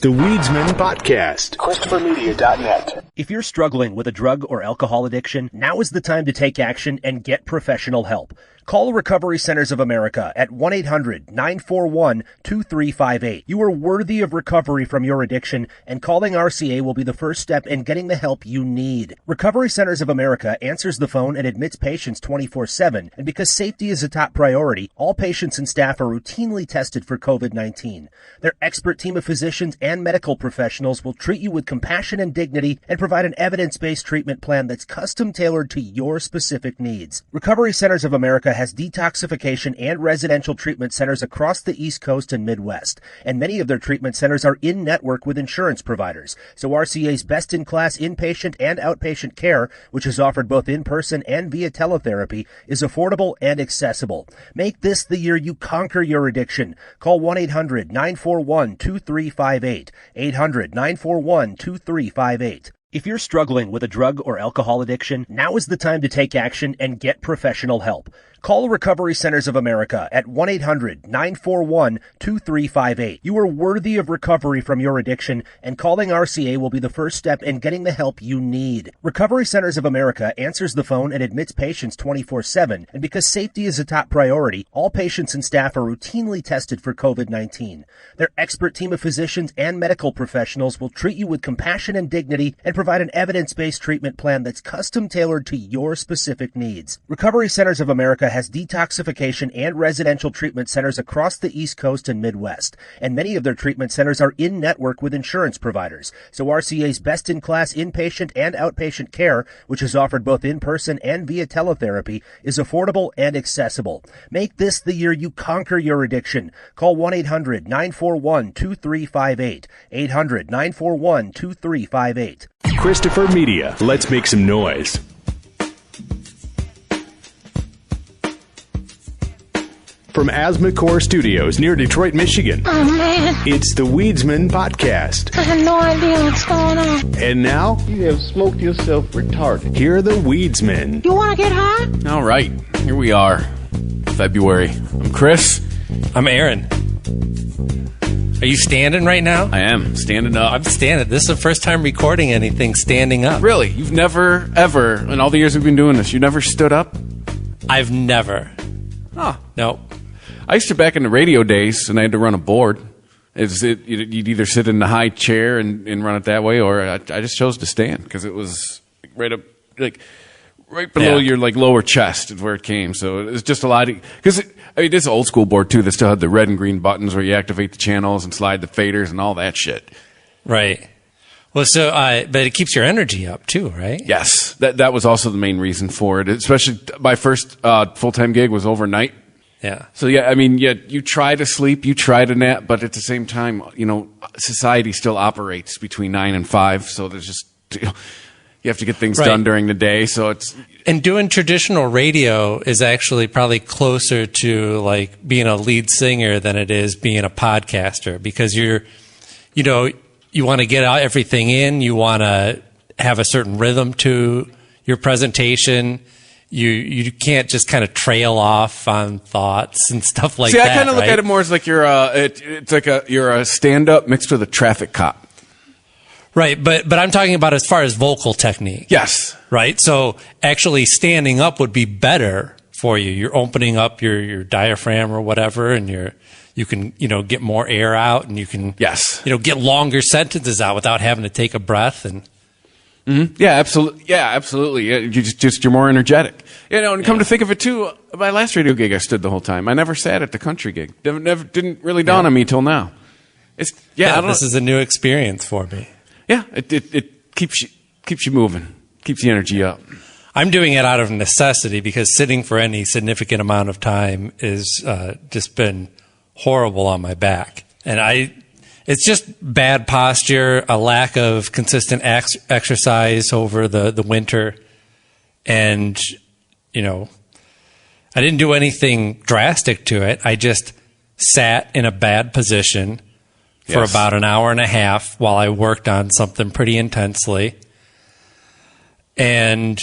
The Weedsman Podcast. ChristopherMedia.net. If you're struggling with a drug or alcohol addiction, now is the time to take action and get professional help. Call Recovery Centers of America at 1-800-941-2358. You are worthy of recovery from your addiction, and calling RCA will be the first step in getting the help you need. Recovery Centers of America answers the phone and admits patients 24/7, and because safety is a top priority, all patients and staff are routinely tested for COVID-19. Their expert team of physicians and medical professionals will treat you with compassion and dignity and provide an evidence-based treatment plan that's custom-tailored to your specific needs. Recovery Centers of America has detoxification and residential treatment centers across the East Coast and Midwest, and many of their treatment centers are in network with insurance providers. So RCA's best-in-class inpatient and outpatient care, which is offered both in person and via teletherapy, is affordable and accessible. Make this the year you conquer your addiction. Call 1-800-941-2358. 800-941-2358. If you're struggling with a drug or alcohol addiction, now is the time to take action and get professional help. Call Recovery Centers of America at 1-800-941-2358. You are worthy of recovery from your addiction, and calling RCA will be the first step in getting the help you need. Recovery Centers of America answers the phone and admits patients 24/7, and because safety is a top priority, all patients and staff are routinely tested for COVID-19. Their expert team of physicians and medical professionals will treat you with compassion and dignity and provide an evidence-based treatment plan that's custom-tailored to your specific needs. Recovery Centers of America has detoxification and residential treatment centers across the East Coast and Midwest, and many of their treatment centers are in network with insurance providers. So RCA's best-in-class inpatient and outpatient care, which is offered both in person and via teletherapy, is affordable and accessible. Make this the year you conquer your addiction. Call 1-800-941-2358. 800-941-2358. Christopher Media. Let's make some noise. From Asthma Core Studios near Detroit, Michigan. Oh, man. It's the Weedsman Podcast. I have no idea what's going on. And now, You have smoked yourself retarded. here are the Weedsmen. You want to get high? All right, here we are, February. I'm Chris. I'm Aaron. Are you standing right now? I am standing up. I'm standing. This is the first time recording anything standing up. Really? You've never, ever, in all the years we've been doing this, you never stood up? I've never. Huh. No. I used to back in the radio days, and I had to run a board. You'd either sit in the high chair and run it that way, or I just chose to stand because it was right up, like right below your like lower chest is where it came. So it was just a lot. Because this is an old school board too that still had the red and green buttons where you activate the channels and slide the faders and all that shit. Right. Well, so, but it keeps your energy up too, right? Yes, that was also the main reason for it. Especially my first full-time gig was overnight. Yeah. So yeah, I mean, yeah, you try to sleep, you try to nap, but at the same time, society still operates between 9 and 5. So there's just you have to get things done during the day. So it's and doing traditional radio is actually probably closer to like being a lead singer than it is being a podcaster because you want to get out everything in, you want to have a certain rhythm to your presentation. You can't just kind of trail off on thoughts and stuff like that. See, I kind of look at it more as like you're a stand-up mixed with a traffic cop. Right, but I'm talking about as far as vocal technique. Yes. Right? So actually standing up would be better for you. You're opening up your diaphragm or whatever, and you can get more air out, and you can get longer sentences out without having to take a breath and. Mm-hmm. Yeah, absolutely. Yeah, absolutely. Yeah, you're more energetic. And come to think of it too, my last radio gig I stood the whole time. I never sat at the country gig. Never didn't really dawn on me till now. This is a new experience for me. Yeah, it keeps you moving, keeps the energy up. I'm doing it out of necessity because sitting for any significant amount of time is just been horrible on my back, and it's just bad posture, a lack of consistent exercise over the winter. And, I didn't do anything drastic to it. I just sat in a bad position for about an hour and a half while I worked on something pretty intensely. And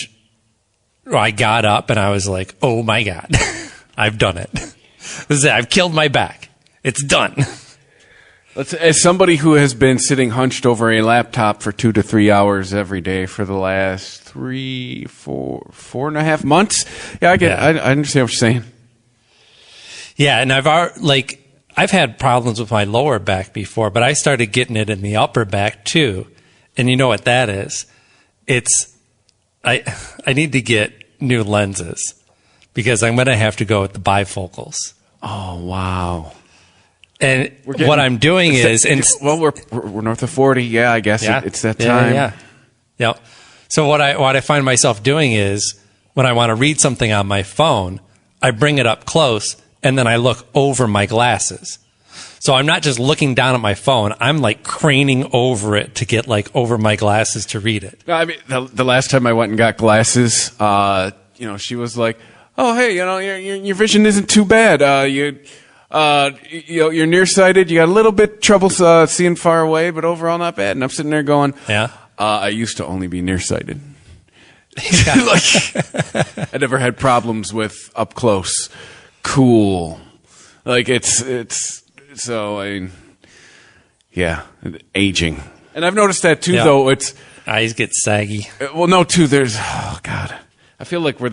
I got up and I was like, oh my God, I've done it. I've killed my back. It's done. As somebody who has been sitting hunched over a laptop for 2 to 3 hours every day for the last 4.5 months, I understand what you're saying. Yeah, and I've had problems with my lower back before, but I started getting it in the upper back too. And you know what that is? I need to get new lenses because I'm going to have to go with the bifocals. Oh, wow. And what I'm doing is... we're north of 40. Yeah, I guess it's that time. Yeah. So what I find myself doing is when I want to read something on my phone, I bring it up close and then I look over my glasses. So I'm not just looking down at my phone. I'm like craning over it to get like over my glasses to read it. I mean, the last time I went and got glasses, she was like, "Oh, hey, your vision isn't too bad. You're nearsighted. You got a little bit trouble seeing far away, but overall not bad." And I'm sitting there going, "Yeah, I used to only be nearsighted. I never had problems with up close." Cool. Like it's so aging. And I've noticed that too, though. It's eyes get saggy. Well, no, too. There's God. I feel like we're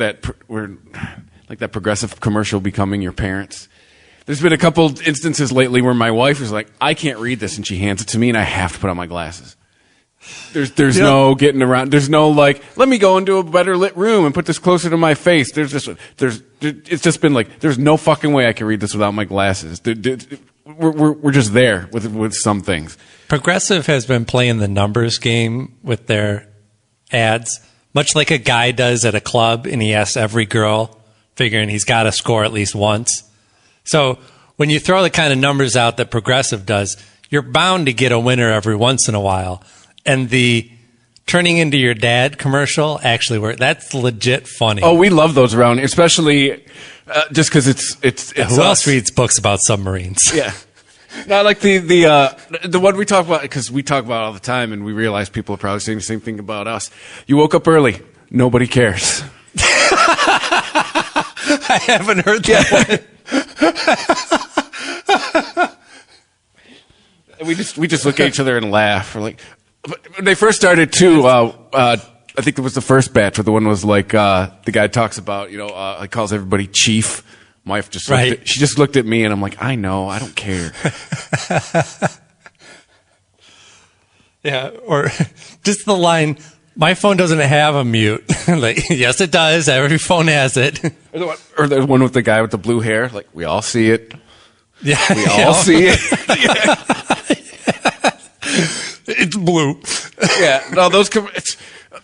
like that Progressive commercial, becoming your parents. There's been a couple instances lately where my wife was like, "I can't read this," and she hands it to me, and I have to put on my glasses. There's no getting around. There's no like, let me go into a better lit room and put this closer to my face. It's just been like, there's no fucking way I can read this without my glasses. We're just there with some things. Progressive has been playing the numbers game with their ads, much like a guy does at a club, and he asks every girl, figuring he's got to score at least once. So when you throw the kind of numbers out that Progressive does, you're bound to get a winner every once in a while. And the turning into your dad commercial actually worked. That's legit funny. Oh, we love those around, especially just because it's who else reads books about submarines? Yeah. Not like the one we talk about, because we talk about it all the time, and we realize people are probably saying the same thing about us. You woke up early. Nobody cares. I haven't heard that one. We just look at each other and laugh. We're like, when they first started too, I think it was the first batch where the one was like, the guy talks about, he calls everybody chief. My wife just looked at me, and I'm like, I know, I don't care. Yeah, or just the line, "My phone doesn't have a mute." Like, yes, it does. Every phone has it. Or the one with the guy with the blue hair. Like, we all see it. Yeah, we all see it. It's blue. Yeah, no, those.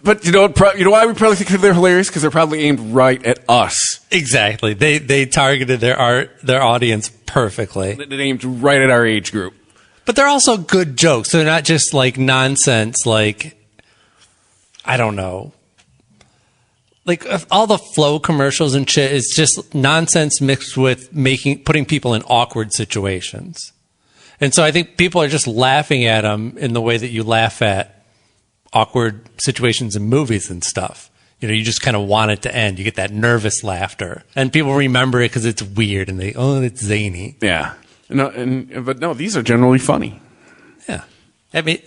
But you know why we probably think they're hilarious? Because they're probably aimed right at us. Exactly. They targeted their audience perfectly. They aimed right at our age group. But they're also good jokes. They're not just like nonsense. Like, I don't know. Like all the Flow commercials and shit is just nonsense mixed with putting people in awkward situations. And so I think people are just laughing at them in the way that you laugh at awkward situations in movies and stuff. You just kind of want it to end. You get that nervous laughter. And people remember it because it's weird and it's zany. Yeah. But no, these are generally funny. Yeah. I mean,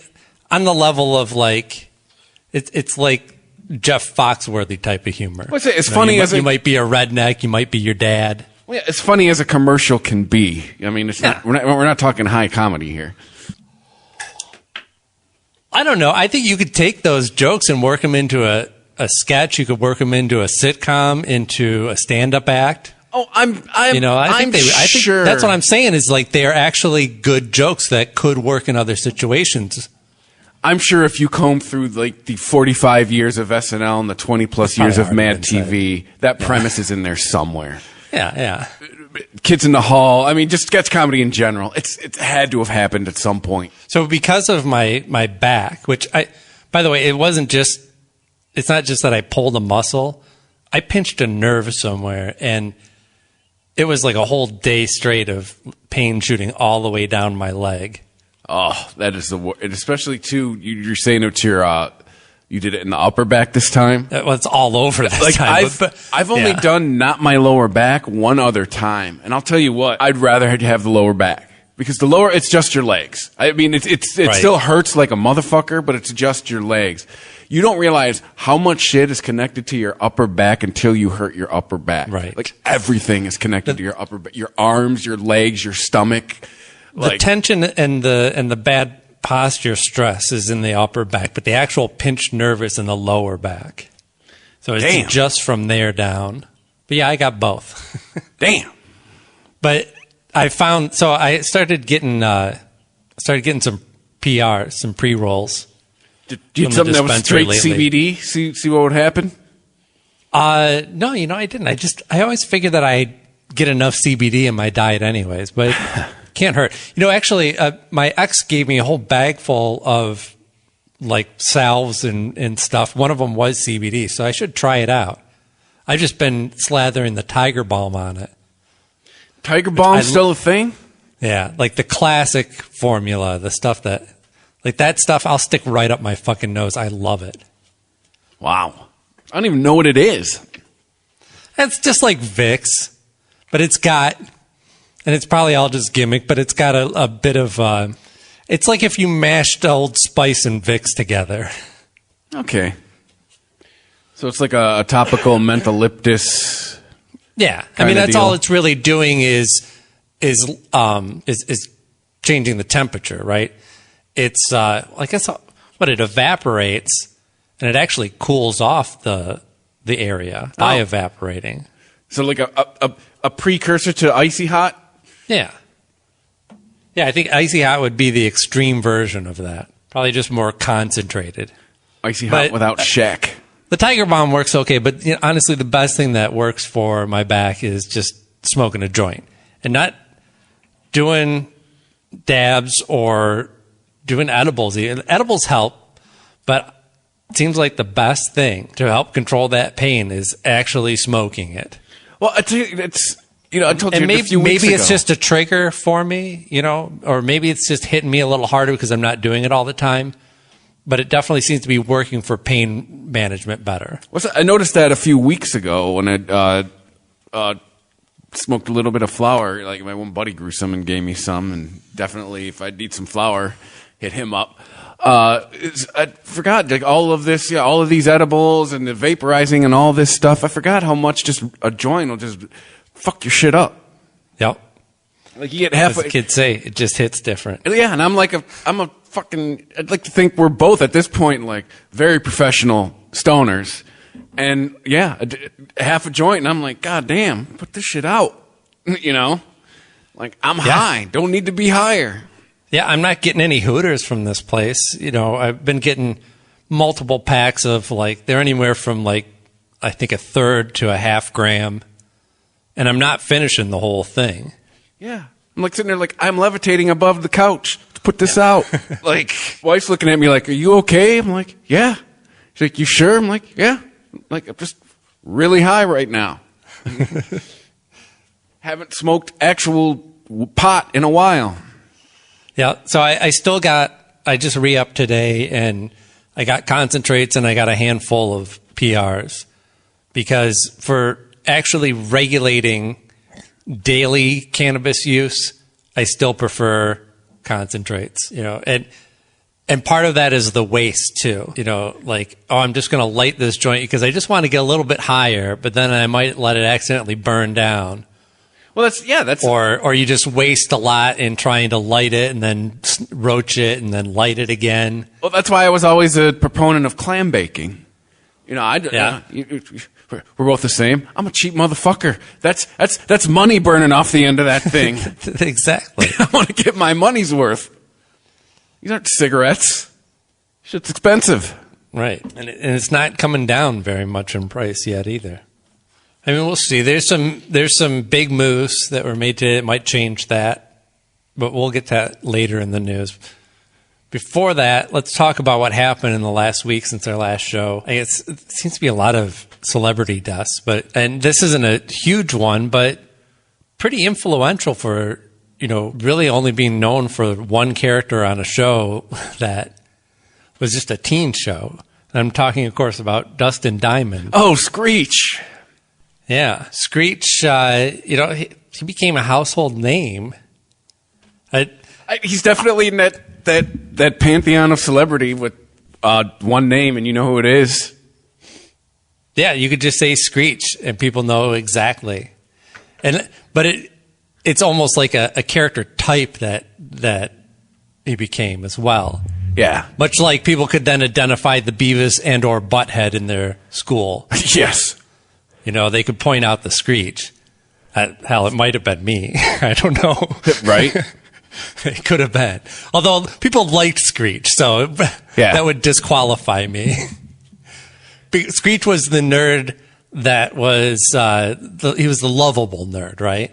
on the level of like, it's like Jeff Foxworthy type of humor. Well, it's funny you might be a redneck, you might be your dad. Well, yeah, as funny as a commercial can be. I mean, it's not. We're not talking high comedy here. I don't know. I think you could take those jokes and work them into a sketch. You could work them into a sitcom, into a stand-up act. Oh, I think sure. That's what I'm saying is like they are actually good jokes that could work in other situations. I'm sure if you comb through like the 45 years of SNL and the 20 plus years of Mad TV, that premise is in there somewhere. Yeah. Kids in the Hall. I mean, just sketch comedy in general. It's had to have happened at some point. So because of my back, which by the way, it's not just that I pulled a muscle. I pinched a nerve somewhere, and it was like a whole day straight of pain shooting all the way down my leg. Oh, that is the worst. And especially too, you're saying it's you did it in the upper back this time? Well, it's all over this time. I've only done not my lower back one other time. And I'll tell you what, I'd rather have the lower back. Because the lower, it's just your legs. I mean, it Right. still hurts like a motherfucker, but it's just your legs. You don't realize how much shit is connected to your upper back until you hurt your upper back. Right. Like everything is connected to your upper back. Your arms, your legs, your stomach. The tension and the bad posture stress is in the upper back, but the actual pinched nerve is in the lower back. So it's just from there down. But yeah, I got both. Damn. But I started getting some PRs, some pre-rolls. Did you get something that was straight CBD? See what would happen? No, I didn't. I always figured that I'd get enough CBD in my diet anyways, but can't hurt. Actually, my ex gave me a whole bag full of like salves and stuff. One of them was CBD, so I should try it out. I've just been slathering the Tiger Balm on it. Tiger Balm still a thing? Yeah, like the classic formula, the stuff that, like that stuff, I'll stick right up my fucking nose. I love it. Wow. I don't even know what it is. It's just like Vicks, but it's got, and it's probably all just gimmick, but it's got a bit of, it's like if you mashed Old Spice and Vicks together. Okay. So it's like a topical mentholitis. Yeah. I mean, that's all it's really doing is changing the temperature, right? It's, I guess what it evaporates and it actually cools off the area by evaporating. So like a precursor to Icy Hot? Yeah. Yeah, I think Icy Hot would be the extreme version of that. Probably just more concentrated. Icy Hot without Shaq. The Tiger Balm works okay, but honestly, the best thing that works for my back is just smoking a joint and not doing dabs or doing edibles. Edibles help, but it seems like the best thing to help control that pain is actually smoking it. Well, I told you a few weeks maybe it's ago. just a trigger for me, or maybe it's just hitting me a little harder because I'm not doing it all the time. But it definitely seems to be working for pain management better. I noticed that a few weeks ago when I smoked a little bit of flour. Like my one buddy grew some and gave me some, and definitely if I'd need some flour, hit him up. I forgot like all of this, all of these edibles and the vaporizing and all this stuff. I forgot how much just a joint will just fuck your shit up. Yep. Like you get halfway. As the kids say, it just hits different. Yeah, and I'm a fucking. I'd like to think we're both at this point like very professional stoners, and yeah, half a joint, and I'm like, God damn, put this shit out. Like I'm high, don't need to be higher. Yeah, I'm not getting any Hooters from this place. I've been getting multiple packs of like they're anywhere from like I think a third to a half gram, and I'm not finishing the whole thing. Yeah. I'm like sitting there like I'm levitating above the couch to put this out. Like wife's looking at me like, are you okay? I'm like, yeah. She's like, you sure? I'm like, yeah. Like I'm just really high right now. Haven't smoked actual pot in a while. Yeah. So I just re-upped today and I got concentrates and I got a handful of PRs because for actually regulating daily cannabis use, I still prefer concentrates, and part of that is the waste too, like, I'm just going to light this joint because I just want to get a little bit higher, but then I might let it accidentally burn down. Well, that's or you just waste a lot in trying to light it and then roach it and then light it again. Well, that's why I was always a proponent of clam baking. We're both the same. I'm a cheap motherfucker. That's money burning off the end of that thing. Exactly. I want to get my money's worth. These aren't cigarettes. Shit's expensive. Right. And it's not coming down very much in price yet either. I mean, we'll see. There's some big moves that were made today that might change that, but we'll get to that later in the news. Before that, let's talk about what happened in the last week since our last show. It seems to be a lot of celebrity deaths, and this isn't a huge one, but pretty influential for, really only being known for one character on a show that was just a teen show. And I'm talking, of course, about Dustin Diamond. Oh, Screech. Yeah. Screech, he became a household name. He's definitely in that pantheon of celebrity with one name, and you know who it is. Yeah, you could just say Screech, and people know exactly. But it's almost like a character type that he became as well. Yeah. Much like people could then identify the Beavis and or Butthead in their school. Yes. You know, they could point out the Screech. Hell, it might have been me. I don't know. Right? It could have been. Although people liked Screech, so that would disqualify me. Screech was the nerd that was, he was the lovable nerd, right?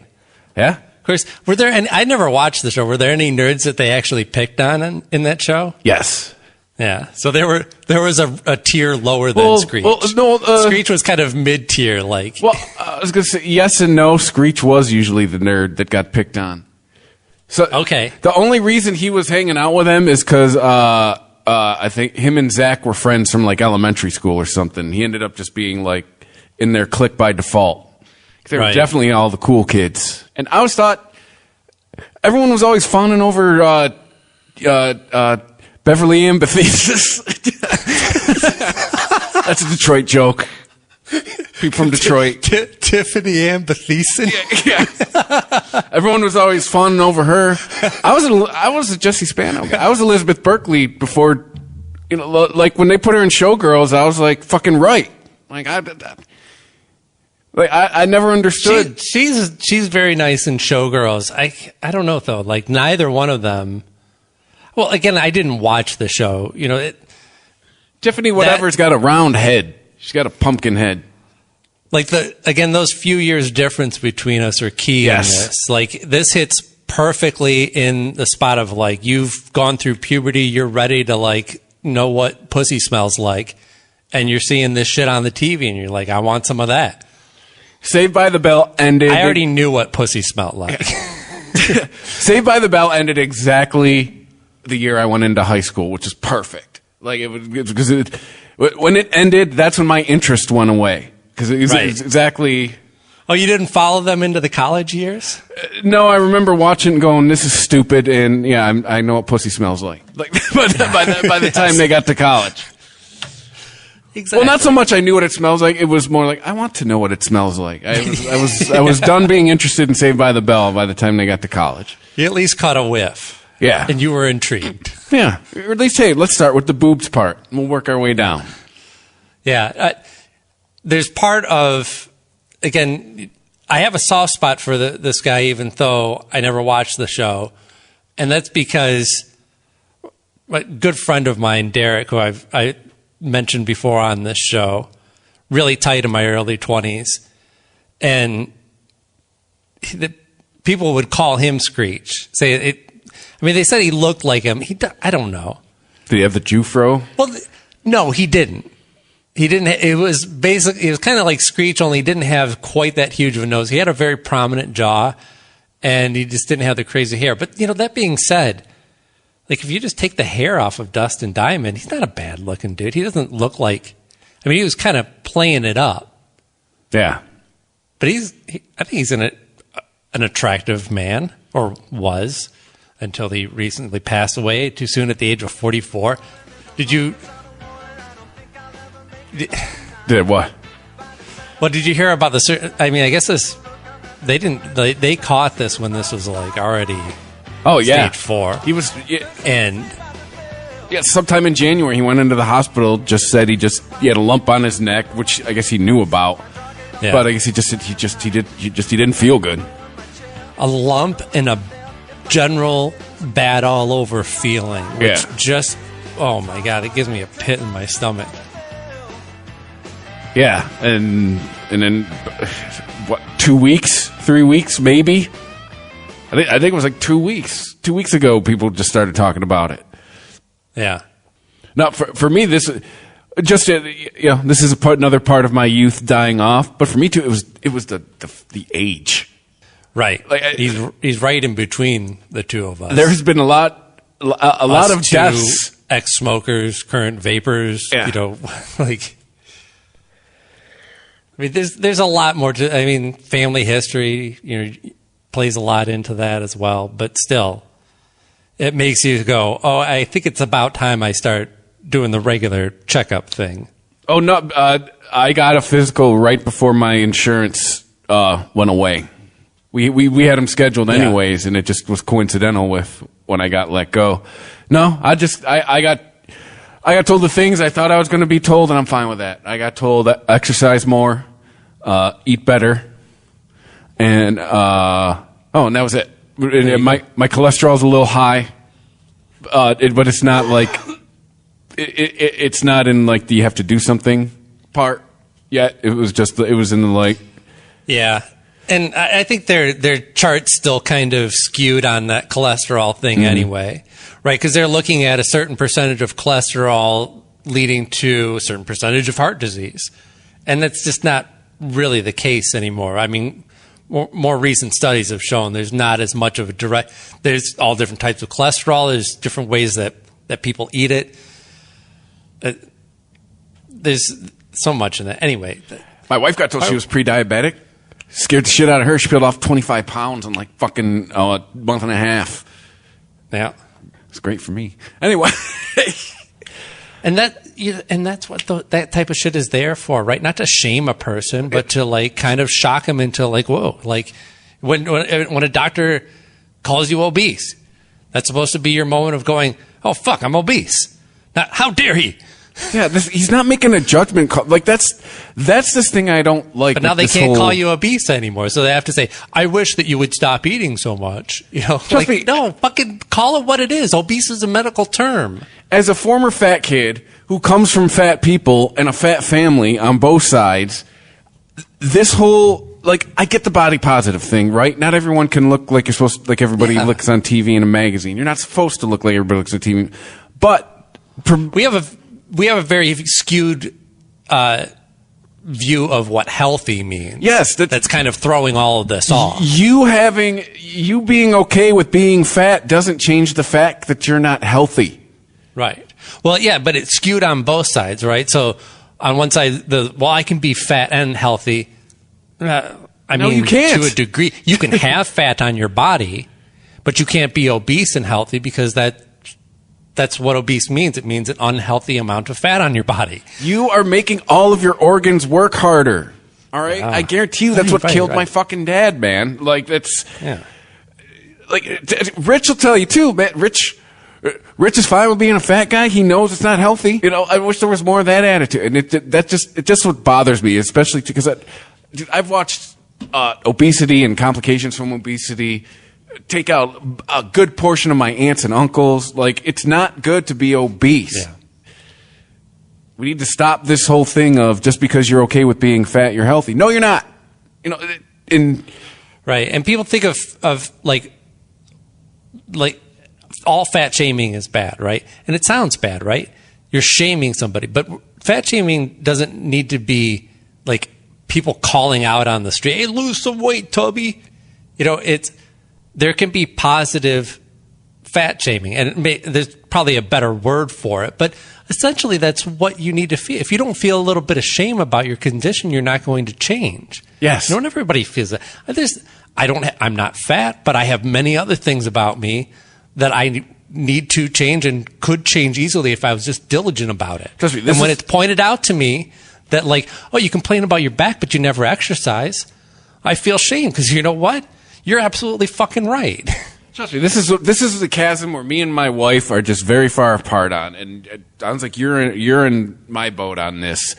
Yeah. Of course, were there, and I never watched the show, were there any nerds that they actually picked on in that show? Yes. Yeah. So there was a tier lower than Screech. Well, no, Screech was kind of mid-tier, like. Well, I was going to say yes and no. Screech was usually the nerd that got picked on. So okay. The only reason he was hanging out with him is because I think him and Zach were friends from like elementary school or something. He ended up just being like in their clique by default. They were definitely all the cool kids. And I always thought everyone was always fawning over Beverly Ann Bethesis. That's a Detroit joke. People from Detroit. Tiffany Ann Bethesis. Yeah. Everyone was always fawning over her. I was a Jesse Spano guy. I was Elizabeth Berkley before, like when they put her in Showgirls, I was like fucking right. Like I never understood. She's very nice in Showgirls. I don't know though. Like neither one of them. Well, again, I didn't watch the show. Tiffany whatever's got a round head. She's got a pumpkin head. Like those few years difference between us are key in this. Like this hits perfectly in the spot of like you've gone through puberty, you're ready to like know what pussy smells like, and you're seeing this shit on the TV, and you're like, I want some of that. Saved by the Bell ended. I already knew what pussy smelled like. Saved by the Bell ended exactly the year I went into high school, which is perfect. Like because when it ended, that's when my interest went away. Because it was exactly. Oh, you didn't follow them into the college years? No, I remember watching and going, "This is stupid," and yeah, I know what pussy smells like. Like, but by the time they got to college, exactly. Well, not so much I knew what it smells like. It was more like I want to know what it smells like. I was done being interested in Saved by the Bell by the time they got to college. You at least caught a whiff. Yeah, and you were intrigued. Yeah, or at least hey, let's start with the boobs part. And we'll work our way down. Yeah. There's part of, again, I have a soft spot for this guy, even though I never watched the show. And that's because a good friend of mine, Derek, who I mentioned before on this show, really tight in my early 20s. And people would call him Screech. They said he looked like him. I don't know. Did he have the Jufro? Well, no, he didn't. He didn't. It was kind of like Screech, only he didn't have quite that huge of a nose. He had a very prominent jaw, and he just didn't have the crazy hair. But that being said, like if you just take the hair off of Dustin Diamond, he's not a bad looking dude. He doesn't look like. I mean, he was kind of playing it up. Yeah, but I think he's an attractive man, or was, until he recently passed away too soon at the age of 44. Did what? Well, did you hear about the? I mean, I guess they didn't. They caught this when this was like already. Oh yeah, stage 4. He was, and sometime in January he went into the hospital. Just said he had a lump on his neck, which I guess he knew about. Yeah. But I guess he didn't feel good. A lump and a general bad all over feeling, which just oh my god, it gives me a pit in my stomach. Yeah, and then what? 2 weeks, 3 weeks, maybe. I think it was like 2 weeks. 2 weeks ago, people just started talking about it. Yeah. Now, for me, this this is another part of my youth dying off. But for me too, it was the age. Right. Like, he's right in between the two of us. There has been a lot of deaths. Ex-smokers, current vapors. Yeah. like. I mean, there's a lot more to. I mean, family history, plays a lot into that as well. But still, it makes you go, oh, I think it's about time I start doing the regular checkup thing. Oh, no. I got a physical right before my insurance went away. We had them scheduled anyways, and it just was coincidental with when I got let go. No, I got told the things I thought I was going to be told, and I'm fine with that. I got told exercise more, eat better, and and that was it. My cholesterol's a little high, but it's not like it's not in like the you have to do something part yet. It was in the like. Yeah. And I think their chart's still kind of skewed on that cholesterol thing anyway, right? Because they're looking at a certain percentage of cholesterol leading to a certain percentage of heart disease. And that's just not really the case anymore. I mean, more recent studies have shown there's not as much of a direct, there's all different types of cholesterol. There's different ways that people eat it. There's so much in that. Anyway. My wife got told she was pre-diabetic. Scared the shit out of her. She peeled off 25 pounds in like fucking a month and a half. Yeah. It's great for me. Anyway. And that's what that type of shit is there for, right? Not to shame a person, but to like kind of shock them into like, whoa, like when a doctor calls you obese, that's supposed to be your moment of going, oh fuck, I'm obese. Now, how dare he? Yeah, he's not making a judgment call. Like that's this thing I don't like. But now they can't call you obese anymore, so they have to say, "I wish that you would stop eating so much." You know, like, no, fucking call it what it is. Obese is a medical term. As a former fat kid who comes from fat people and a fat family on both sides, this whole like I get the body positive thing, right? Not everyone can look like you're supposed to, like everybody looks on TV in a magazine. You're not supposed to look like everybody looks on TV, but we have a very skewed view of what healthy means. Yes. That's kind of throwing all of this off. You being okay with being fat doesn't change the fact that you're not healthy. Right. Well, yeah, but it's skewed on both sides, right? So on one side, I can be fat and healthy. You can't. To a degree. You can have fat on your body, but you can't be obese and healthy because that's what obese means. It means an unhealthy amount of fat on your body. You are making all of your organs work harder. All right? I guarantee you that's what killed my fucking dad, man. Like, that's... Yeah. Like, Rich will tell you, too, man. Rich is fine with being a fat guy. He knows it's not healthy. You know, I wish there was more of that attitude. And it just what bothers me, especially because I've watched obesity and complications from obesity take out a good portion of my aunts and uncles. Like, it's not good to be obese. Yeah. We need to stop this whole thing of just because you're okay with being fat, you're healthy. No, you're not. You know, right. And people think of like all fat shaming is bad, right? And it sounds bad, right? You're shaming somebody, but fat shaming doesn't need to be like people calling out on the street, "Hey, lose some weight, Tubby." You know, there can be positive fat shaming, and there's probably a better word for it, but essentially that's what you need to feel. If you don't feel a little bit of shame about your condition, you're not going to change. Yes. Not everybody feels that. I'm not fat, but I have many other things about me that I need to change and could change easily if I was just diligent about it. Trust me, and when it's pointed out to me that like, oh, you complain about your back, but you never exercise, I feel shame because you know what? You're absolutely fucking right. Trust me, this is the chasm where me and my wife are just very far apart on, and it sounds like you're in my boat on this.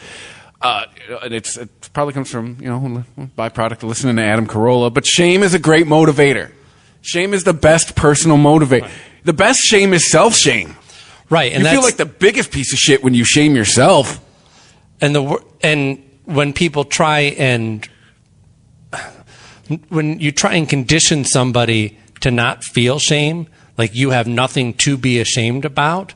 And it probably comes from byproduct of listening to Adam Carolla. But shame is a great motivator. Shame is the best personal motivator. Right. The best shame is self-shame. Right, and you feel like the biggest piece of shit when you shame yourself. And when people try and when you try and condition somebody to not feel shame, like you have nothing to be ashamed about,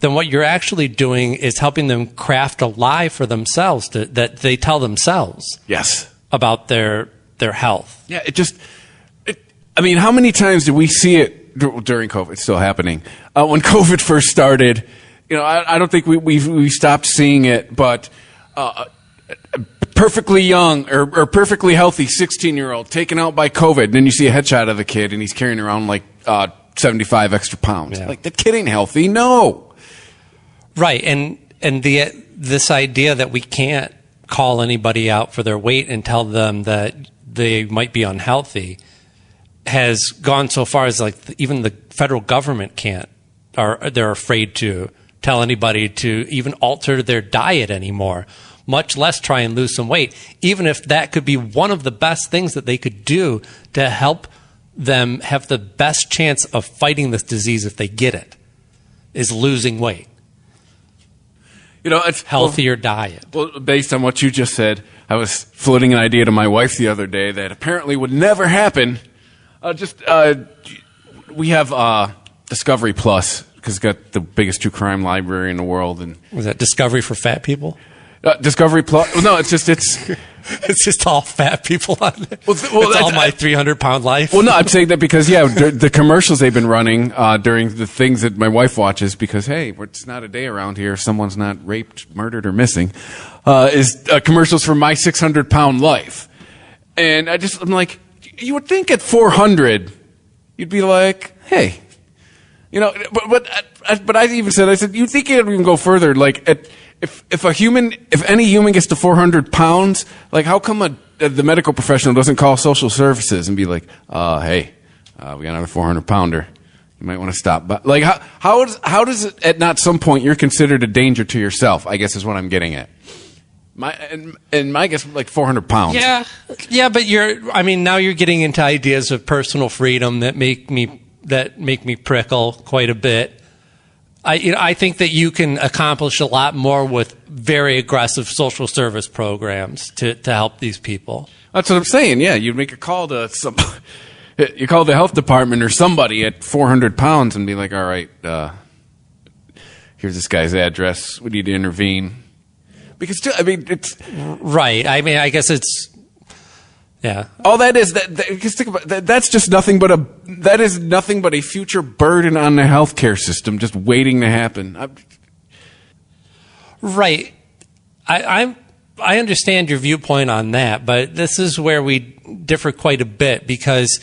then what you're actually doing is helping them craft a lie for themselves that they tell themselves. Yes. About their health. Yeah, I mean, how many times did we see it during COVID? It's still happening. When COVID first started, I don't think we stopped seeing it, but perfectly young or perfectly healthy 16-year-old taken out by COVID. And then you see a headshot of the kid, and he's carrying around like 75 extra pounds. Yeah. Like, that kid ain't healthy. No. Right. And this idea that we can't call anybody out for their weight and tell them that they might be unhealthy has gone so far as, like, even the federal government can't, or they're afraid to tell anybody to even alter their diet anymore, much less try and lose some weight, even if that could be one of the best things that they could do to help them have the best chance of fighting this disease if they get it, is losing weight. You know, it's healthier diet. Well, based on what you just said, I was floating an idea to my wife the other day that apparently would never happen. We have Discovery Plus, because it's got the biggest true crime library in the world. And was that Discovery for fat people? Discovery Plus? Well, no, it's just all fat people on it. Well, it's all my 300-pound life. Well, no, I'm saying that because, the commercials they've been running during the things that my wife watches, because, hey, it's not a day around here if someone's not raped, murdered, or missing, is commercials for My 600-Pound Life. And I'm like, you would think at 400, you'd be like, hey, you know, but I even said, you think you'd even go further, like, if any human gets to 400 pounds, like, how come the medical professional doesn't call social services and be like, hey, we got another 400 pounder. You might want to stop. But, like, how does it at not some point you're considered a danger to yourself, I guess is what I'm getting at. My guess, like 400 pounds. Yeah, but now you're getting into ideas of personal freedom that make me prickle quite a bit. I think that you can accomplish a lot more with very aggressive social service programs to help these people. That's what I'm saying. Yeah, you make a call to you call the health department or somebody at 400 pounds and be like, all right, here's this guy's address. We need to intervene. Because, it's right. I guess it's, yeah. All that is because think about that. That's just nothing but a future burden on the healthcare system, just waiting to happen. Right. I understand your viewpoint on that, but this is where we differ quite a bit, because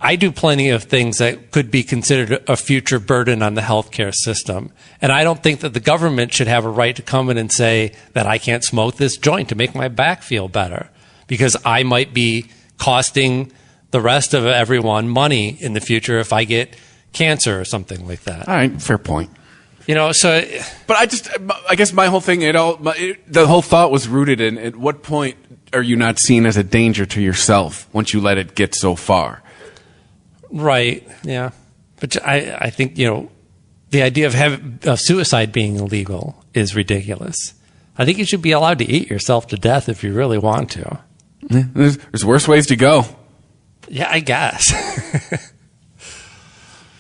I do plenty of things that could be considered a future burden on the healthcare system. And I don't think that the government should have a right to come in and say that I can't smoke this joint to make my back feel better, because I might be costing the rest of everyone money in the future if I get cancer or something like that. All right, fair point. You know, so... But I guess my whole thing, the whole thought was rooted in, at what point are you not seen as a danger to yourself once you let it get so far? Right, yeah. But I think, the idea of suicide being illegal is ridiculous. I think you should be allowed to eat yourself to death if you really want to. Yeah, there's worse ways to go. Yeah, I guess.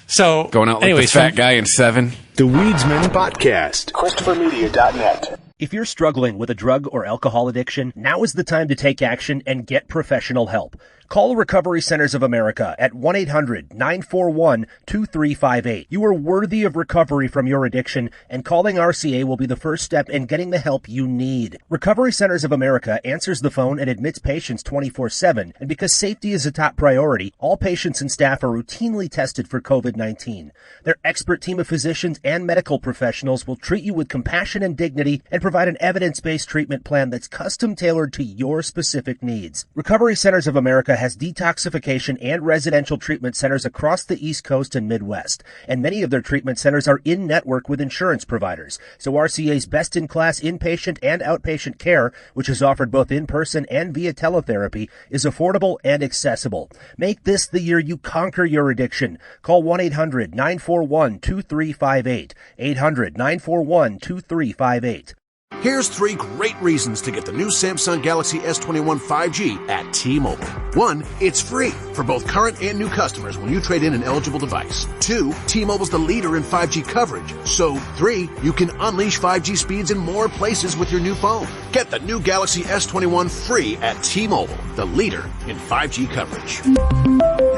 So, going out like the fat guy in Seven. The Weedsman Podcast. ChristopherMedia.net. If you're struggling with a drug or alcohol addiction, now is the time to take action and get professional help. Call Recovery Centers of America at 1-800-941-2358. You are worthy of recovery from your addiction, and calling RCA will be the first step in getting the help you need. Recovery Centers of America answers the phone and admits patients 24/7, and because safety is a top priority, all patients and staff are routinely tested for COVID-19. Their expert team of physicians and medical professionals will treat you with compassion and dignity and provide an evidence-based treatment plan that's custom-tailored to your specific needs. Recovery Centers of America has detoxification and residential treatment centers across the East Coast and Midwest, and many of their treatment centers are in-network with insurance providers. So RCA's best-in-class inpatient and outpatient care, which is offered both in-person and via teletherapy, is affordable and accessible. Make this the year you conquer your addiction. Call 1-800-941-2358. 800-941-2358. Here's 3 great reasons to get the new Samsung Galaxy S21 5G at T-Mobile. 1, it's free for both current and new customers when you trade in an eligible device. 2, T-Mobile's the leader in 5G coverage. So 3, you can unleash 5G speeds in more places with your new phone. Get the new Galaxy S21 free at T-Mobile, the leader in 5G coverage.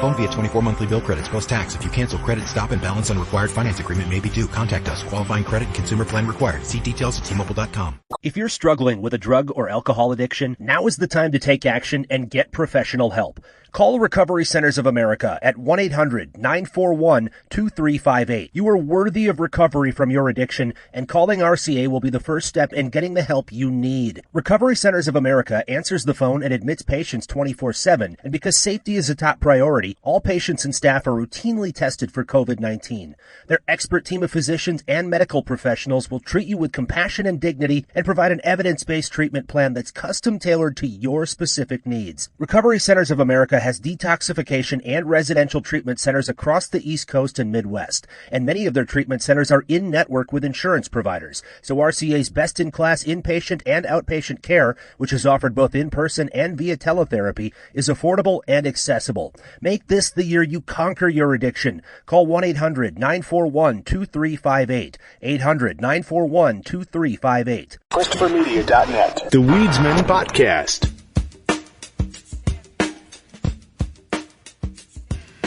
Phone via 24 monthly bill credits plus tax. If you cancel credit, stop and balance on required finance agreement may be due. Contact us. Qualifying credit and consumer plan required. See details at T-Mobile.com. If you're struggling with a drug or alcohol addiction, now is the time to take action and get professional help. Call Recovery Centers of America at 1-800-941-2358. You are worthy of recovery from your addiction, and calling RCA will be the first step in getting the help you need. Recovery Centers of America answers the phone and admits patients 24/7, and because safety is a top priority, all patients and staff are routinely tested for COVID-19. Their expert team of physicians and medical professionals will treat you with compassion and dignity and provide an evidence-based treatment plan that's custom tailored to your specific needs. Recovery Centers of America has detoxification and residential treatment centers across the East Coast and Midwest, and many of their treatment centers are in network with insurance providers. So RCA's best-in-class inpatient and outpatient care, which is offered both in person and via teletherapy, is affordable and accessible. Make this the year you conquer your addiction. Call 1-800-941-2358. 800-941-2358. ChristopherMedia.net. The Weedsman Podcast.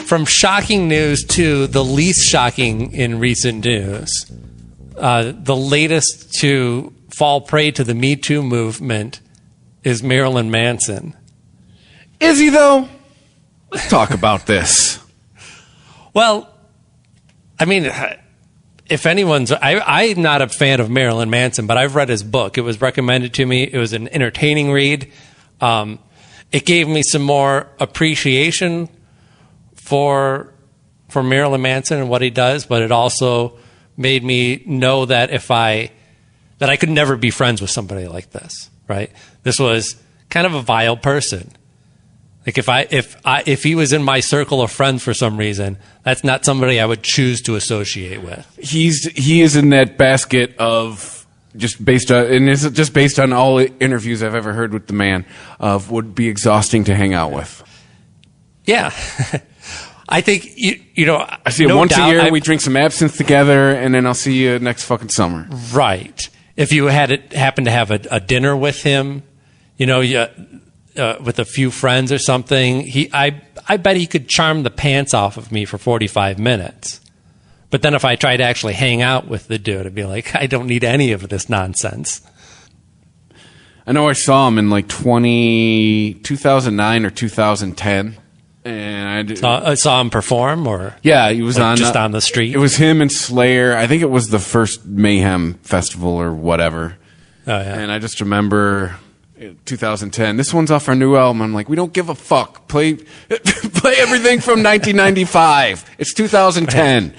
From shocking news to the least shocking in recent news, the latest to fall prey to the Me Too movement is Marilyn Manson. Is he, though? Let's talk about this. Well, I mean, if anyone's... I'm not a fan of Marilyn Manson, but I've read his book. It was recommended to me. It was an entertaining read. It gave me some more appreciation for Marilyn Manson and what he does, but it also made me know that I could never be friends with somebody like this, right? This was kind of a vile person. Like if he was in my circle of friends for some reason, that's not somebody I would choose to associate with. He is in that basket of just based on all interviews I've ever heard with the man of would be exhausting to hang out with. Yeah. I think, I see him once a year, we drink some absinthe together, and then I'll see you next fucking summer. Right. If you happen to have a dinner with him, with a few friends or something, I bet he could charm the pants off of me for 45 minutes. But then if I tried to actually hang out with the dude, I'd be like, I don't need any of this nonsense. I know I saw him in like 2009 or 2010. And I saw him perform, or yeah, he was on the street. It was him and Slayer. I think it was the first Mayhem festival or whatever. Oh yeah. And I just remember 2010. This one's off our new album. I'm like, we don't give a fuck. Play everything from 1995. It's 2010.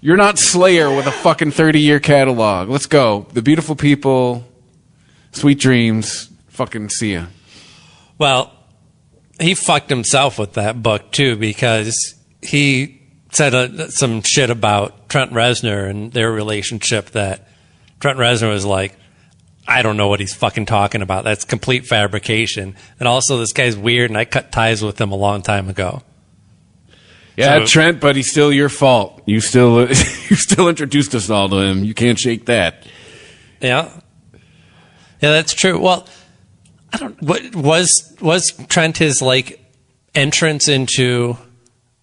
You're not Slayer with a fucking 30-year catalog. Let's go. The Beautiful People, Sweet Dreams. Fucking see ya. Well, he fucked himself with that book, too, because he said some shit about Trent Reznor and their relationship that Trent Reznor was like, I don't know what he's fucking talking about. That's complete fabrication. And also, this guy's weird, and I cut ties with him a long time ago. Yeah, so, Trent, but he's still your fault. You still introduced us all to him. You can't shake that. Yeah. Yeah, that's true. Well, I don't. What was Trent his like entrance into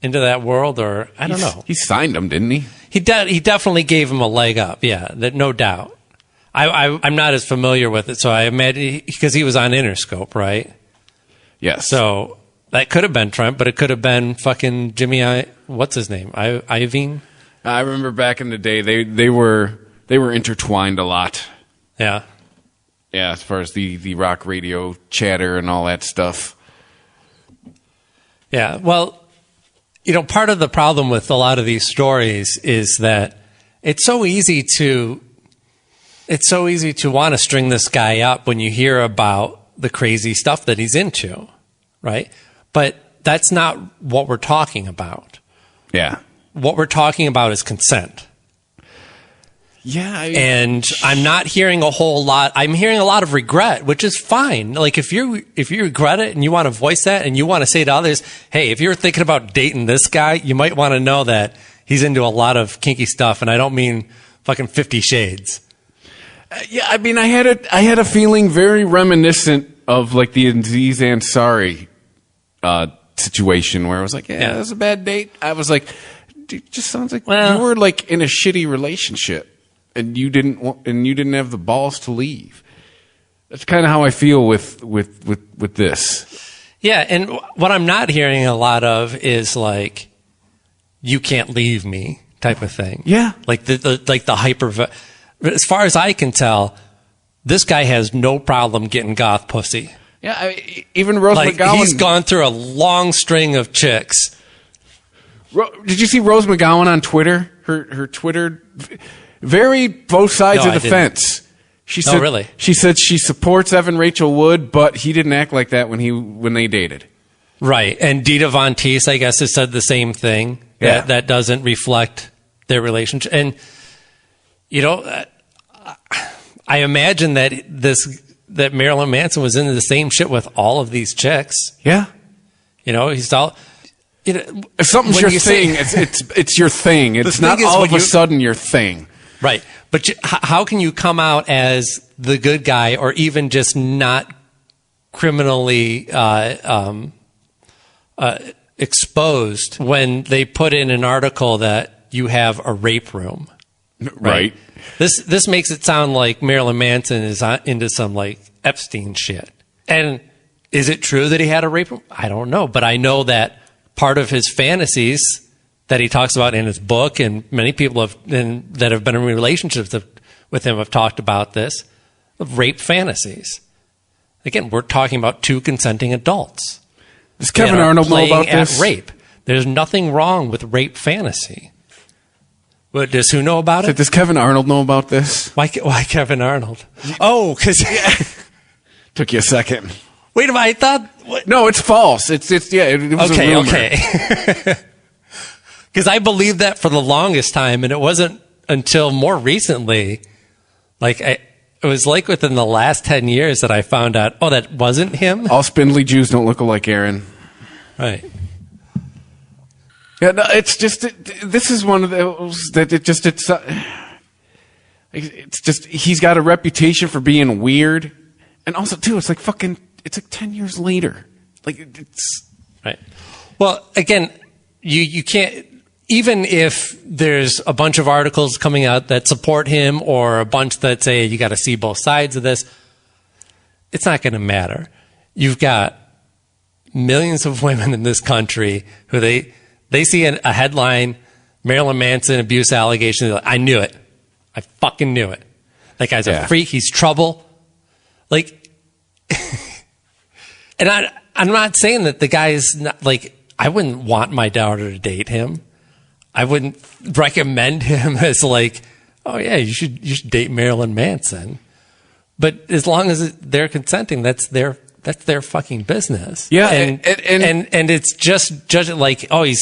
that world, or I don't know. He signed him, didn't he? He definitely gave him a leg up. Yeah, that no doubt. I'm not as familiar with it, so I imagine because he was on Interscope, right? Yes. So that could have been Trent, but it could have been fucking Jimmy. What's his name? Iovine. I remember back in the day they were intertwined a lot. Yeah. Yeah, as far as the rock radio chatter and all that stuff. Yeah, well, part of the problem with a lot of these stories is that it's so easy to want to string this guy up when you hear about the crazy stuff that he's into, right? But that's not what we're talking about. Yeah. What we're talking about is consent. Yeah. And I'm not hearing a whole lot. I'm hearing a lot of regret, which is fine. Like if you regret it and you want to voice that and you want to say to others, hey, if you're thinking about dating this guy, you might want to know that he's into a lot of kinky stuff. And I don't mean fucking 50 Shades. Yeah, I mean, I had a feeling very reminiscent of like the Aziz Ansari situation where I was like, yeah, it was a bad date. I was like, it just sounds like you were like in a shitty relationship. And you didn't have the balls to leave. That's kind of how I feel with this. Yeah, and what I'm not hearing a lot of is like, you can't leave me type of thing. Yeah. Like the hyper. As far as I can tell, this guy has no problem getting goth pussy. Yeah, even Rose McGowan. He's gone through a long string of chicks. Did you see Rose McGowan on Twitter? Her Twitter, very both sides of the fence. She said, really? She said she supports Evan Rachel Wood, but he didn't act like that when they dated. Right, and Dita Von Teese, I guess, has said the same thing. Yeah. That doesn't reflect their relationship. And, you know, I imagine that Marilyn Manson was into the same shit with all of these chicks. Yeah. You know, he's all... You know, if something's your thing, it's your thing. It's not all of a sudden your thing. Right. But how can you come out as the good guy or even just not criminally exposed when they put in an article that you have a rape room? Right. This makes it sound like Marilyn Manson is into some like Epstein shit. And is it true that he had a rape room? I don't know, but I know that part of his fantasies that he talks about in his book, and many people that have been in relationships with him have talked about this, of rape fantasies. Again, we're talking about two consenting adults. Does Kevin Arnold know about this? At rape. There's nothing wrong with rape fantasy. But does who know about it? Does Kevin Arnold know about this? Why Kevin Arnold? Oh, because... Took you a second. Wait a minute, I thought... What? No, it's false. It was a rumor. Okay. Because I believed that for the longest time, and it wasn't until more recently, it was like within the last 10 years that I found out, oh, that wasn't him? All spindly Jews don't look alike, Aaron. Right. Yeah, no, it's just, this is one of those that it's just, he's got a reputation for being weird. And also, too, it's like 10 years later. Like, it's... Right. Well, again, you can't... Even if there's a bunch of articles coming out that support him or a bunch that say you got to see both sides of this, it's not going to matter. You've got millions of women in this country who they see a headline, Marilyn Manson abuse allegation. They're like, I knew it. I fucking knew it. That guy's a freak. He's trouble. Like... And I'm not saying that the guy is not, like, I wouldn't want my daughter to date him. I wouldn't recommend him as like, oh yeah, you should date Marilyn Manson. But as long as they're consenting, that's their fucking business. Yeah, and it's just judge it like, oh, it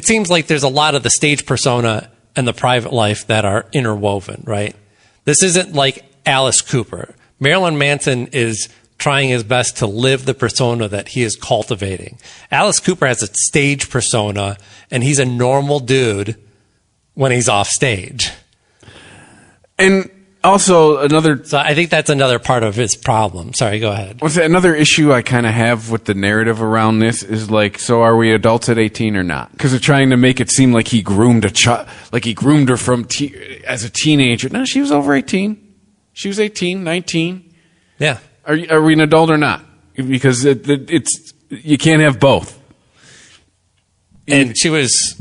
seems like there's a lot of the stage persona and the private life that are interwoven, right? This isn't like Alice Cooper. Marilyn Manson is trying his best to live the persona that he is cultivating. Alice Cooper has a stage persona, and he's a normal dude when he's off stage. And also So I think that's another part of his problem. Sorry, go ahead. Another issue I kind of have with the narrative around this is like, so are we adults at 18 or not? Because they're trying to make it seem like he groomed a child, like he groomed her as a teenager. No, she was over 18. She was 18, 19. Yeah. Are we an adult or not? Because it's you can't have both. And she was,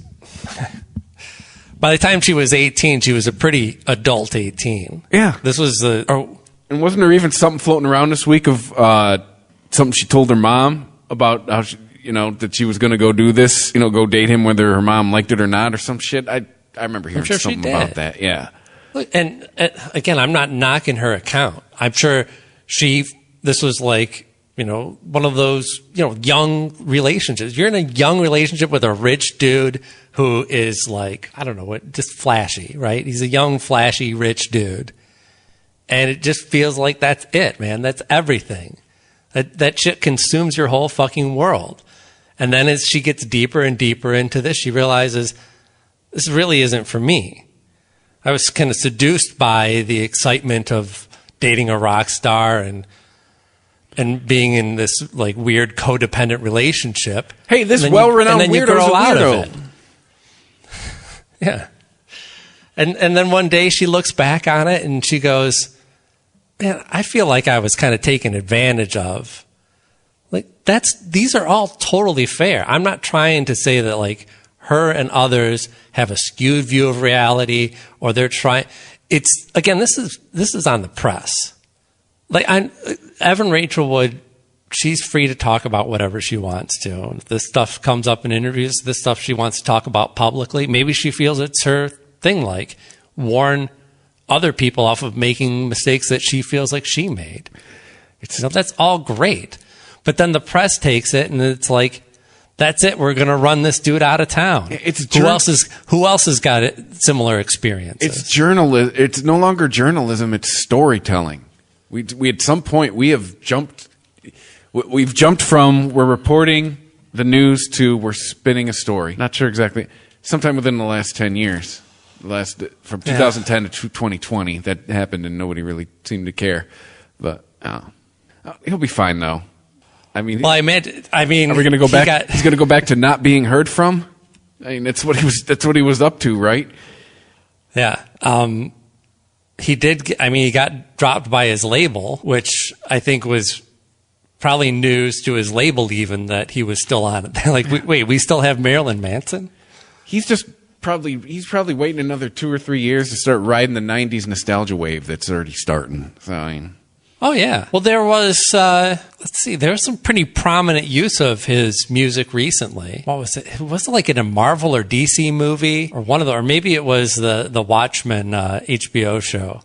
by the time she was 18, she was a pretty adult 18. Yeah. This was and wasn't there even something floating around this week of something she told her mom about how she, that she was going to go do this, go date him whether her mom liked it or not or some shit. I remember hearing something about that. Yeah. And again, I'm not knocking her account. I'm sure this was like, one of those, young relationships. You're in a young relationship with a rich dude who is like, I don't know what, just flashy, right? He's a young, flashy, rich dude. And it just feels like that's it, man. That's everything. That shit consumes your whole fucking world. And then as she gets deeper and deeper into this, she realizes this really isn't for me. I was kind of seduced by the excitement of dating a rock star and being in this like weird codependent relationship. Hey, this well-renowned weirdo is a weirdo. Yeah. And then one day she looks back on it and she goes, man, I feel like I was kind of taken advantage of these are all totally fair. I'm not trying to say that like her and others have a skewed view of reality, or they're trying. It's again, this is on the press. Like Evan Rachel Wood, she's free to talk about whatever she wants to. If this stuff comes up in interviews, this stuff she wants to talk about publicly, maybe she feels it's her thing. Like warn other people off of making mistakes that she feels like she made. That's all great. But then the press takes it and it's like, that's it. We're going to run this dude out of town. Who else has got similar experiences? It's journalism. It's no longer journalism. It's storytelling. We at some point we've jumped from we're reporting the news to we're spinning a story. Not sure exactly. Sometime within the last 10 years, from 2010 to 2020, that happened and nobody really seemed to care. But he'll be fine though. I mean, are we going to go back? He's going to go back to not being heard from. I mean, that's what he was up to, right? Yeah. He did. He got dropped by his label, which I think was probably news to his label, even that he was still on it. Like, wait, we still have Marilyn Manson? He's probably waiting another 2 or 3 years to start riding the '90s nostalgia wave that's already starting. So I mean. Oh, yeah. Well, there was, there was some pretty prominent use of his music recently. What was it? Was it like in a Marvel or DC movie? Or maybe it was the Watchmen HBO show.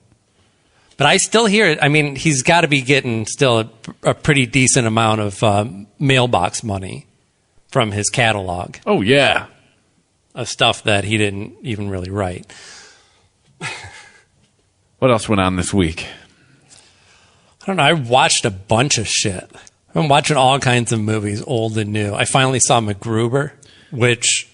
But I still hear it. I mean, he's got to be getting still a pretty decent amount of mailbox money from his catalog. Oh, yeah. Of stuff that he didn't even really write. What else went on this week? I don't know. I watched a bunch of shit. I'm watching all kinds of movies, old and new. I finally saw MacGruber, which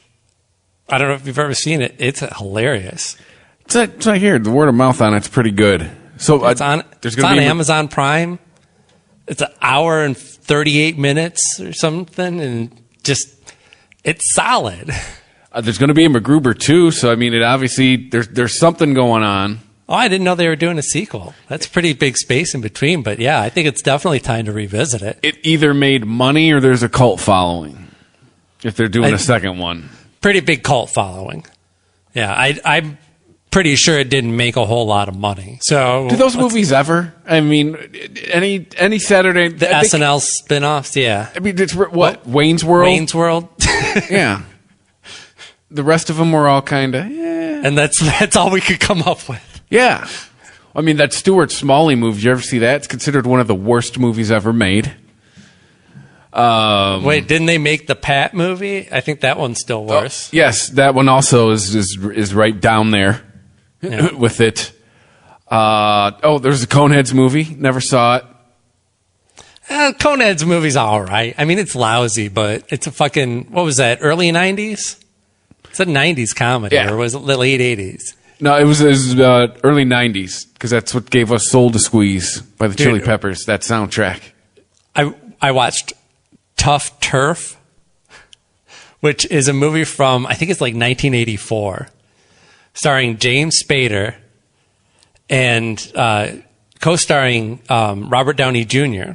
I don't know if you've ever seen it. It's hilarious. It's I hear the word of mouth on it's pretty good. So it's on Amazon Prime. It's an hour and 38 minutes or something, and just it's solid. There's going to be a MacGruber 2, so I mean, it obviously there's something going on. Oh, I didn't know they were doing a sequel. That's pretty big space in between, but yeah, I think it's definitely time to revisit it. It either made money or there's a cult following if they're doing a second one. Pretty big cult following. Yeah, I'm pretty sure it didn't make a whole lot of money. So do those movies ever? I mean, any Saturday... The SNL spinoffs, yeah. I mean, it's what? Wayne's World? Wayne's World. Yeah. The rest of them were all kind of... And that's all we could come up with. Yeah. I mean, that Stuart Smalley movie, did you ever see that? It's considered one of the worst movies ever made. Wait, didn't they make the Pat movie? I think that one's still worse. Yes, that one also is right down there with it. There's a Coneheads movie. Never saw it. Coneheads movie's all right. I mean, it's lousy, but it's a fucking, what was that, early 90s? It's a 90s comedy, or was it the late 80s? No, it was early 90s, because that's what gave us Soul to Squeeze by the Chili Peppers, that soundtrack. I watched Tough Turf, which is a movie from, I think it's like 1984, starring James Spader and co-starring Robert Downey Jr.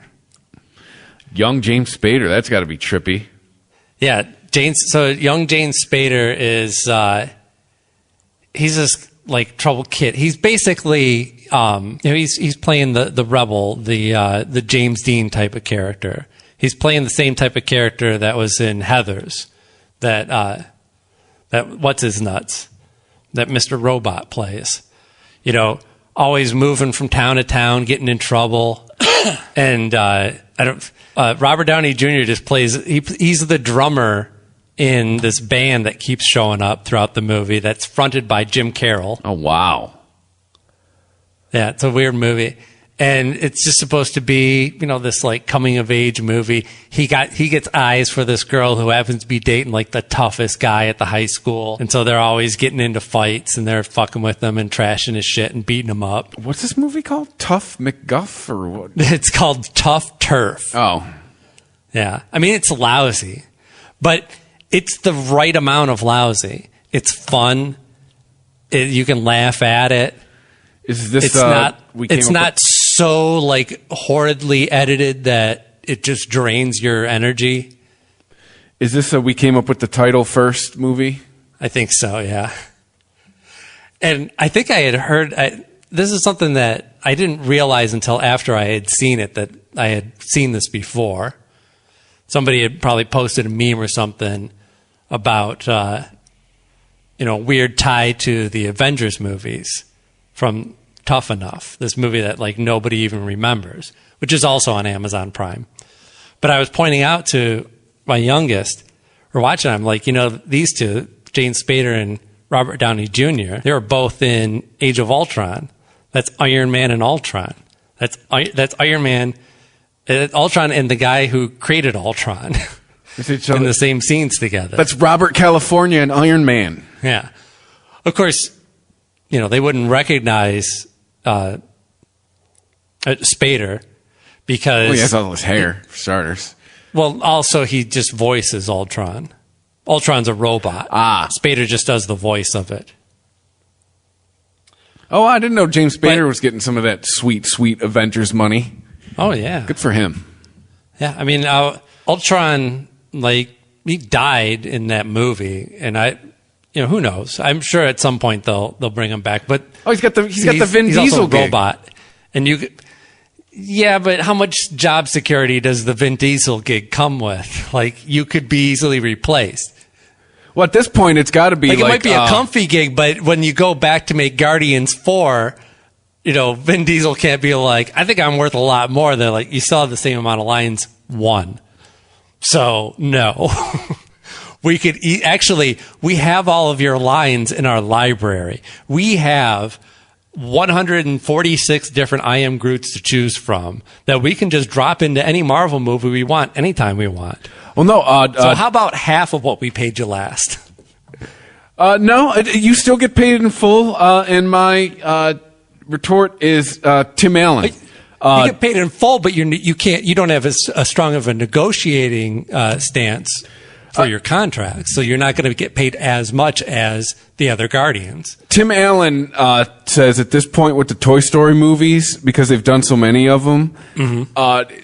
Young James Spader, that's got to be trippy. Yeah, young James Spader is, he's this like troubled kid. He's basically, he's playing the rebel, the James Dean type of character. He's playing the same type of character that was in Heathers, that what's his nuts, that Mr. Robot plays. You know, always moving from town to town, getting in trouble, and Robert Downey Jr. just plays. He's the drummer in this band that keeps showing up throughout the movie that's fronted by Jim Carroll. Oh, wow. Yeah, it's a weird movie. And it's just supposed to be, this like coming of age movie. He gets eyes for this girl who happens to be dating like the toughest guy at the high school. And so they're always getting into fights and they're fucking with him and trashing his shit and beating him up. What's this movie called? Tough McGuff or what? It's called Tough Turf. Oh. Yeah. I mean, it's lousy, but it's the right amount of lousy. It's fun. You can laugh at it. Is this? It's not so like horridly edited that it just drains your energy. Is this a we came up with the title first movie? I think so, yeah. And I think I had heard, this is something that I didn't realize until after I had seen it, that I had seen this before. Somebody had probably posted a meme or something about, weird tie to the Avengers movies from Tough Enough, this movie that like nobody even remembers, which is also on Amazon Prime. But I was pointing out to my youngest, we're watching, I'm like, these two, James Spader and Robert Downey Jr., they were both in Age of Ultron. That's Iron Man and Ultron. That's Iron Man, Ultron, and the guy who created Ultron in the same scenes together. That's Robert California and Iron Man. Yeah. Of course, they wouldn't recognize Spader because... Well, he has all his hair, for starters. Well, also, he just voices Ultron. Ultron's a robot. Spader just does the voice of it. Oh, I didn't know James Spader was getting some of that sweet, sweet Avengers money. Oh, yeah. Good for him. Yeah, I mean, Ultron, he died in that movie, and who knows? I'm sure at some point they'll bring him back. But he's got the Vin he's Diesel also a robot, and yeah, but how much job security does the Vin Diesel gig come with? You could be easily replaced. Well, at this point, it's got to be it might be a comfy gig, but when you go back to make Guardians 4, Vin Diesel can't be like, I think I'm worth a lot more. They're like, you still have the same amount of lines, 1. So, no. We could actually, we have all of your lines in our library. We have 146 different I Am Groots to choose from that we can just drop into any Marvel movie we want anytime we want. Well, no. So how about half of what we paid you last? No, you still get paid in full. And my retort is Tim Allen. You get paid in full, but you don't have as strong of a negotiating stance for your contract, so you're not going to get paid as much as the other Guardians. Tim Allen says at this point with the Toy Story movies, because they've done so many of them,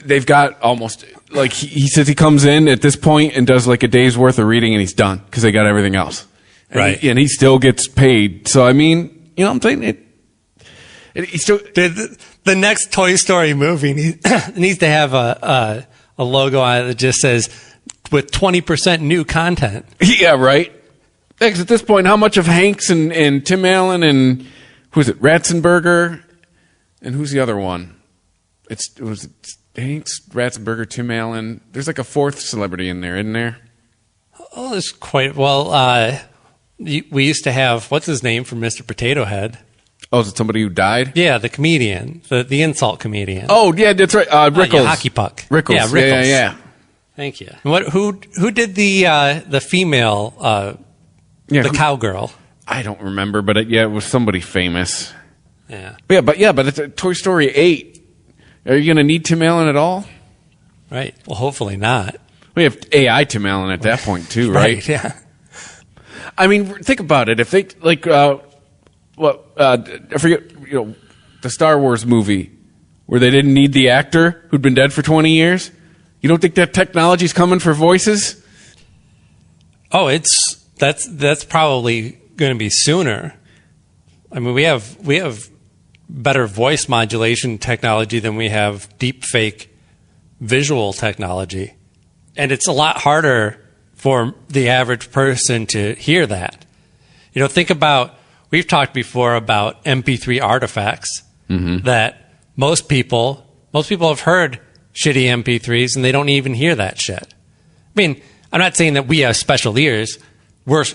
they've got almost, he says he comes in at this point and does a day's worth of reading and he's done because they got everything else. And right. And he still gets paid. So, I mean, I'm saying he still... The next Toy Story movie needs to have a logo on it that just says, with 20% new content. Yeah, right. Because at this point, how much of Hanks and Tim Allen and who's it, Ratzenberger, and who's the other one? It was Hanks, Ratzenberger, Tim Allen. There's a fourth celebrity in there, isn't there? Oh, there's quite well. We used to have what's his name from Mr. Potato Head. Oh, is it somebody who died? Yeah, the comedian, the insult comedian. Oh, yeah, that's right. Rickles, hockey puck. Rickles, yeah, Rickles. Yeah. Thank you. Who did the female the cowgirl? I don't remember, but it was somebody famous. Yeah. But it's a Toy Story 8. Are you going to need Tim Allen at all? Right. Well, hopefully not. We have AI Tim Allen at that point too, right? Yeah. I mean, think about it. If they I forget, the Star Wars movie where they didn't need the actor who'd been dead for 20 years. You don't think that technology's coming for voices? Oh, that's probably going to be sooner. I mean, we have better voice modulation technology than we have deep fake visual technology. And it's a lot harder for the average person to hear that. Think about, we've talked before about MP3 artifacts that most people have heard shitty MP3s and they don't even hear that shit. I mean, I'm not saying that we have special ears. We're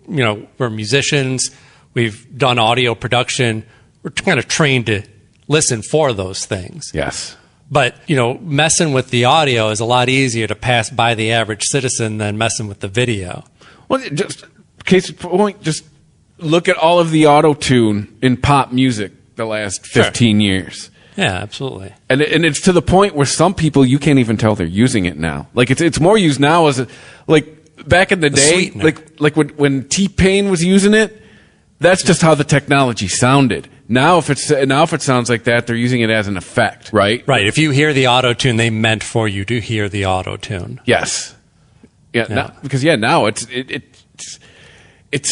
musicians. We've done audio production. We're kind of trained to listen for those things. Yes. But, messing with the audio is a lot easier to pass by the average citizen than messing with the video. Well, just case in point, just look at all of the auto-tune in pop music the last 15 years. Yeah, absolutely. And it's to the point where some people, you can't even tell they're using it now. It's more used now as back in the day, like when T-Pain was using it, that's just how the technology sounded. Now, if it sounds like that, they're using it as an effect, right? Right. If you hear the auto tune, they meant for you to hear the auto tune. Yes. Yeah. Now it's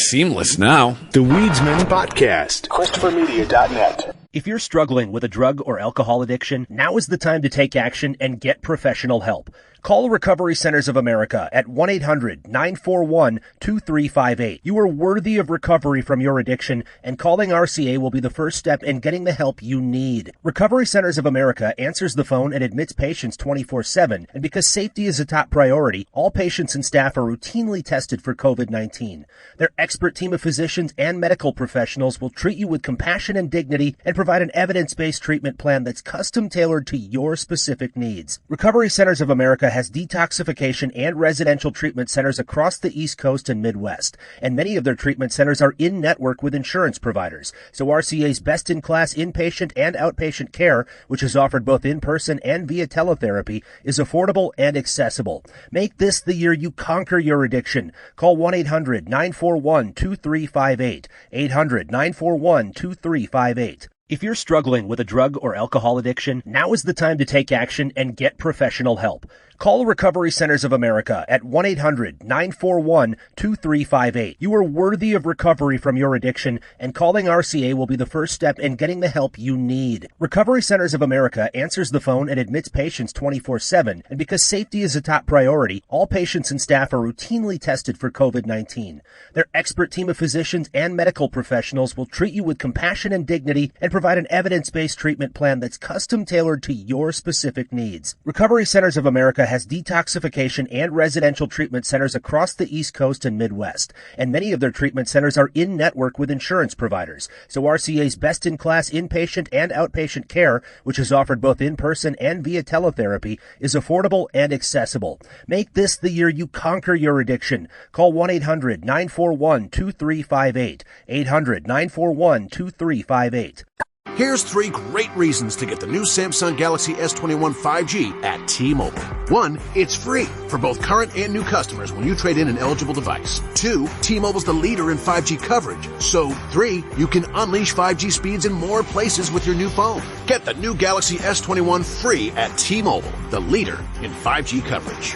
seamless now. The Weedsman Podcast. ChristopherMedia.net. If you're struggling with a drug or alcohol addiction, now is the time to take action and get professional help. Call Recovery Centers of America at 1-800-941-2358. You are worthy of recovery from your addiction, and calling RCA will be the first step in getting the help you need. Recovery Centers of America answers the phone and admits patients 24/7, and because safety is a top priority, all patients and staff are routinely tested for COVID-19. Their expert team of physicians and medical professionals will treat you with compassion and dignity and provide an evidence-based treatment plan that's custom-tailored to your specific needs. Recovery Centers of America has detoxification and residential treatment centers across the East Coast and Midwest, and many of their treatment centers are in-network with insurance providers. So RCA's best-in-class inpatient and outpatient care, which is offered both in-person and via teletherapy, is affordable and accessible. Make this the year you conquer your addiction. Call 1-800-941-2358, 800-941-2358. If you're struggling with a drug or alcohol addiction, now is the time to take action and get professional help. Call Recovery Centers of America at 1-800-941-2358. You are worthy of recovery from your addiction, and calling RCA will be the first step in getting the help you need. Recovery Centers of America answers the phone and admits patients 24/7, and because safety is a top priority, all patients and staff are routinely tested for COVID-19. Their expert team of physicians and medical professionals will treat you with compassion and dignity and provide an evidence-based treatment plan that's custom-tailored to your specific needs. Recovery Centers of America has detoxification and residential treatment centers across the East Coast and Midwest, and many of their treatment centers are in-network with insurance providers. So RCA's best-in-class inpatient and outpatient care, which is offered both in-person and via teletherapy, is affordable and accessible. Make this the year you conquer your addiction. Call 1-800-941-2358, 800-941-2358. Here's 3 great reasons to get the new Samsung Galaxy S21 5G at T-Mobile. 1, it's free for both current and new customers when you trade in an eligible device. 2, T-Mobile's the leader in 5G coverage. So 3, you can unleash 5G speeds in more places with your new phone. Get the new Galaxy S21 free at T-Mobile, the leader in 5G coverage.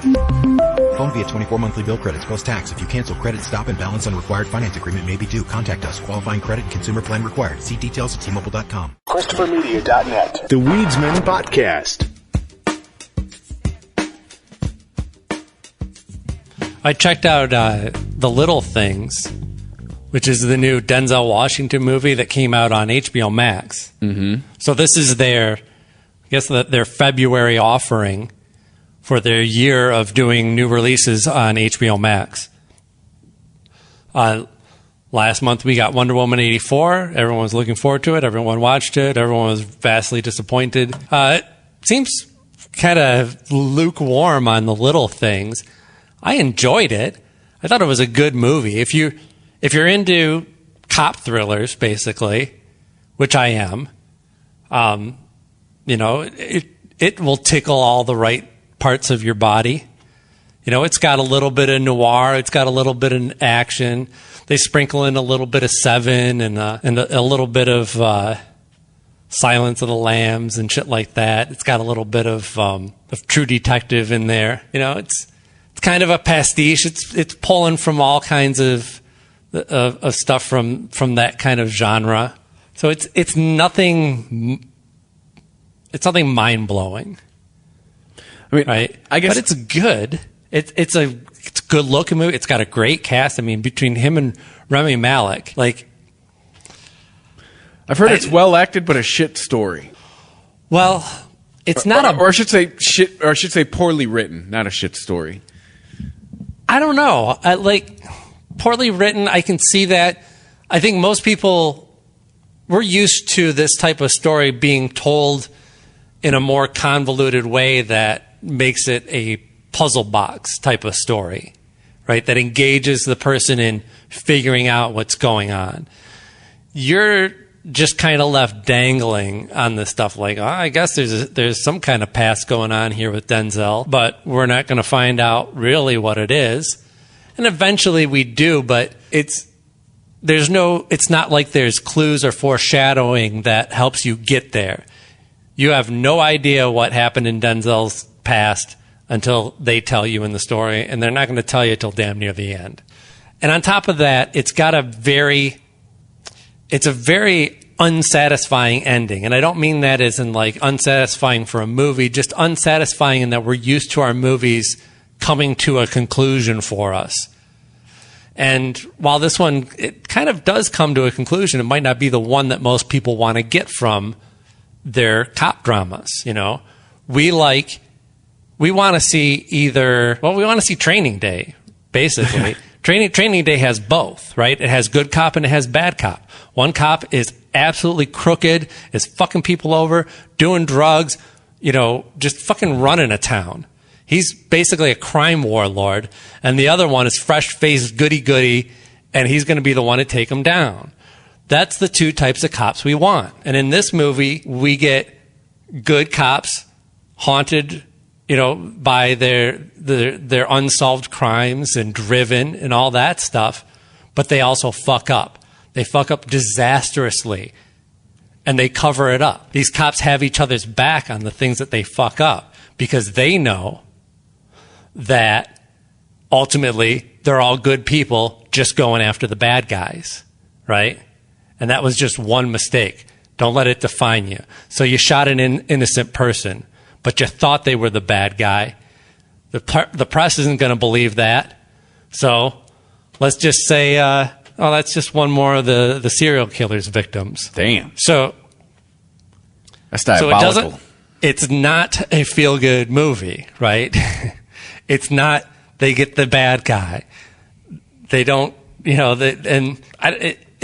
Phone via 24 monthly bill credits post-tax. If you cancel credit, stop and balance on required finance agreement may be due. Contact us. Qualifying credit, consumer plan required. See details at T-Mobile.com. ChristopherMedia.net. The Weedsman Podcast. I checked out The Little Things, which is the new Denzel Washington movie that came out on HBO Max. Mm-hmm. So this is their February offering for their year of doing new releases on HBO Max. Last month we got Wonder Woman 84. Everyone was looking forward to it. Everyone watched it. Everyone was vastly disappointed. It seems kind of lukewarm on The Little Things. I enjoyed it. I thought it was a good movie. If you're into cop thrillers, basically, which I am, it will tickle all the right parts of your body. It's got a little bit of noir. It's got a little bit of action. They sprinkle in a little bit of Seven and a little bit of Silence of the Lambs and shit like that. It's got a little bit of True Detective in there. It's kind of a pastiche. It's pulling from all kinds of stuff from that kind of genre. So it's nothing. It's nothing mind blowing. I mean, right? I guess, but it's good. It's a good looking movie. It's got a great cast. I mean, between him and Rami Malek, I've heard it's well acted, but a shit story. Well, it's not or I should say shit, or I should say poorly written, not a shit story. I don't know. Poorly written, I can see that. I think most people, we're used to this type of story being told in a more convoluted way that makes it a puzzle box type of story, right? That engages the person in figuring out what's going on. You're just kind of left dangling on this stuff I guess there's some kind of past going on here with Denzel, but we're not going to find out really what it is. And eventually we do, but it's it's not like there's clues or foreshadowing that helps you get there. You have no idea what happened in Denzel's past until they tell you in the story, and they're not going to tell you till damn near the end. And on top of that, it's a very unsatisfying ending. And I don't mean that as in like unsatisfying for a movie, just unsatisfying in that we're used to our movies coming to a conclusion for us. And while this one, it kind of does come to a conclusion, it might not be the one that most people want to get from their cop dramas. You know, we want to see we want to see Training Day, basically. Training Day has both, right? It has good cop and it has bad cop. One cop is absolutely crooked, is fucking people over, doing drugs, you know, just fucking running a town. He's basically a crime warlord, and the other one is fresh-faced goody-goody, and he's going to be the one to take him down. That's the two types of cops we want. And in this movie, we get good cops haunted, you know, by their unsolved crimes and driven and all that stuff, but they also fuck up. They fuck up disastrously, and they cover it up. These cops have each other's back on the things that they fuck up because they know that ultimately they're all good people just going after the bad guys, right? And that was just one mistake. Don't let it define you. So you shot an innocent person, but you thought they were the bad guy. The press isn't going to believe that. So let's just say, that's just one more of the serial killer's victims. Damn. So that's diabolical. It's not a feel-good movie, right? It's not, they get the bad guy. They don't, you know, in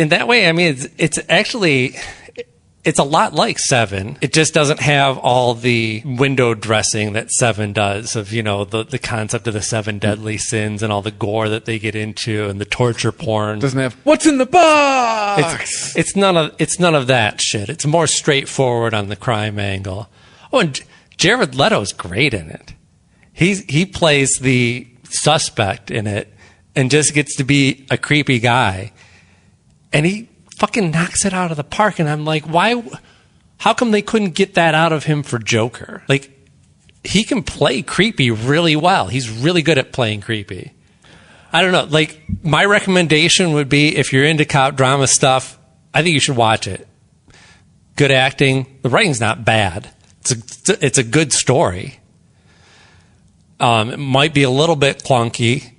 that way, I mean, it's actually, it's a lot like Seven. It just doesn't have all the window dressing that Seven does of, you know, the concept of the 7 deadly sins and all the gore that they get into and the torture porn. Doesn't have, what's in the box? It's none of that shit. It's more straightforward on the crime angle. Oh, and Jared Leto's great in it. He plays the suspect in it and just gets to be a creepy guy. And he fucking knocks it out of the park. And I'm like, how come they couldn't get that out of him for Joker? Like, he can play creepy really well. He's really good at playing creepy. I don't know. Like, my recommendation would be if you're into cop drama stuff, I think you should watch it. Good acting. The writing's not bad. It's a good story. It might be a little bit clunky,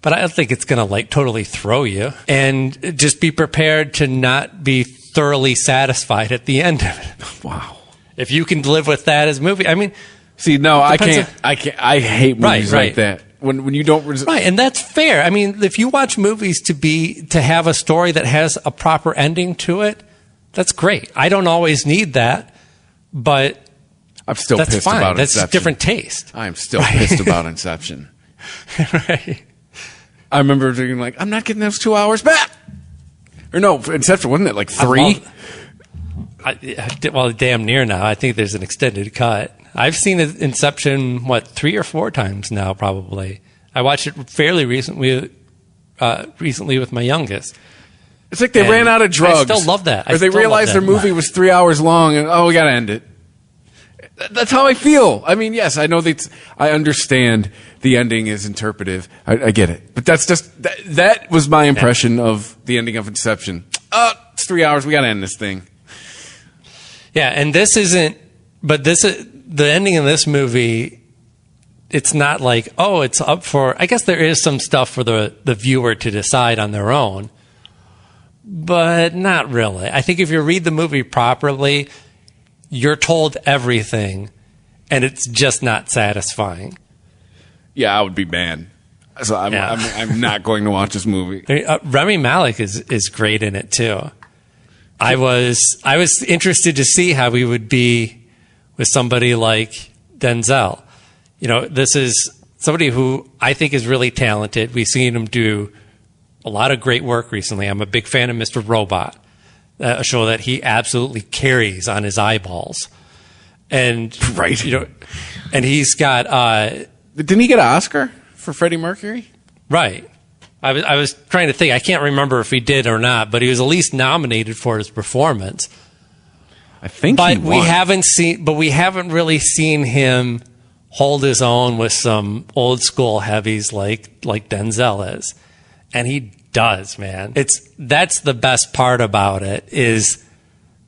but I don't think it's going to like totally throw you. And just be prepared to not be thoroughly satisfied at the end of it. Wow. If you can live with that as a movie, I mean, see, no, I can't. I hate movies like that. When you don't right, and that's fair. I mean, if you watch movies to have a story that has a proper ending to it, that's great. I don't always need that, but I'm still that's pissed fine. about That's Inception. Different taste. I'm still pissed about Inception. Right. I remember thinking like, I'm not getting those 2 hours back. Or no, Inception, wasn't it like 3? Well, damn near now. I think there's an extended cut. I've seen Inception, 3 or 4 times now, probably. I watched it fairly recently with my youngest. It's like they ran out of drugs. I still love that. Or they realized their movie was 3 hours long and, we got to end it. That's how I feel. I mean, yes, I know I understand the ending is interpretive. I get it. But that's just, that was my impression of the ending of Inception. It's 3 hours. We got to end this thing. Yeah, and this isn't, but the ending of this movie, it's not like, it's up for, I guess there is some stuff for the viewer to decide on their own, but not really. I think if you read the movie properly, you're told everything, and it's just not satisfying. Yeah, I would be banned. So I'm not going to watch this movie. Rami Malek is great in it too. I was interested to see how he would be with somebody like Denzel. You know, this is somebody who I think is really talented. We've seen him do a lot of great work recently. I'm a big fan of Mr. Robot. A show that he absolutely carries on his eyeballs, and right, you know, and he's got. Didn't he get an Oscar for Freddie Mercury? Right, I was trying to think. I can't remember if he did or not, but he was at least nominated for his performance. I think but he won. we haven't really seen him hold his own with some old school heavies like Denzel is. And he does, man. That's the best part about it is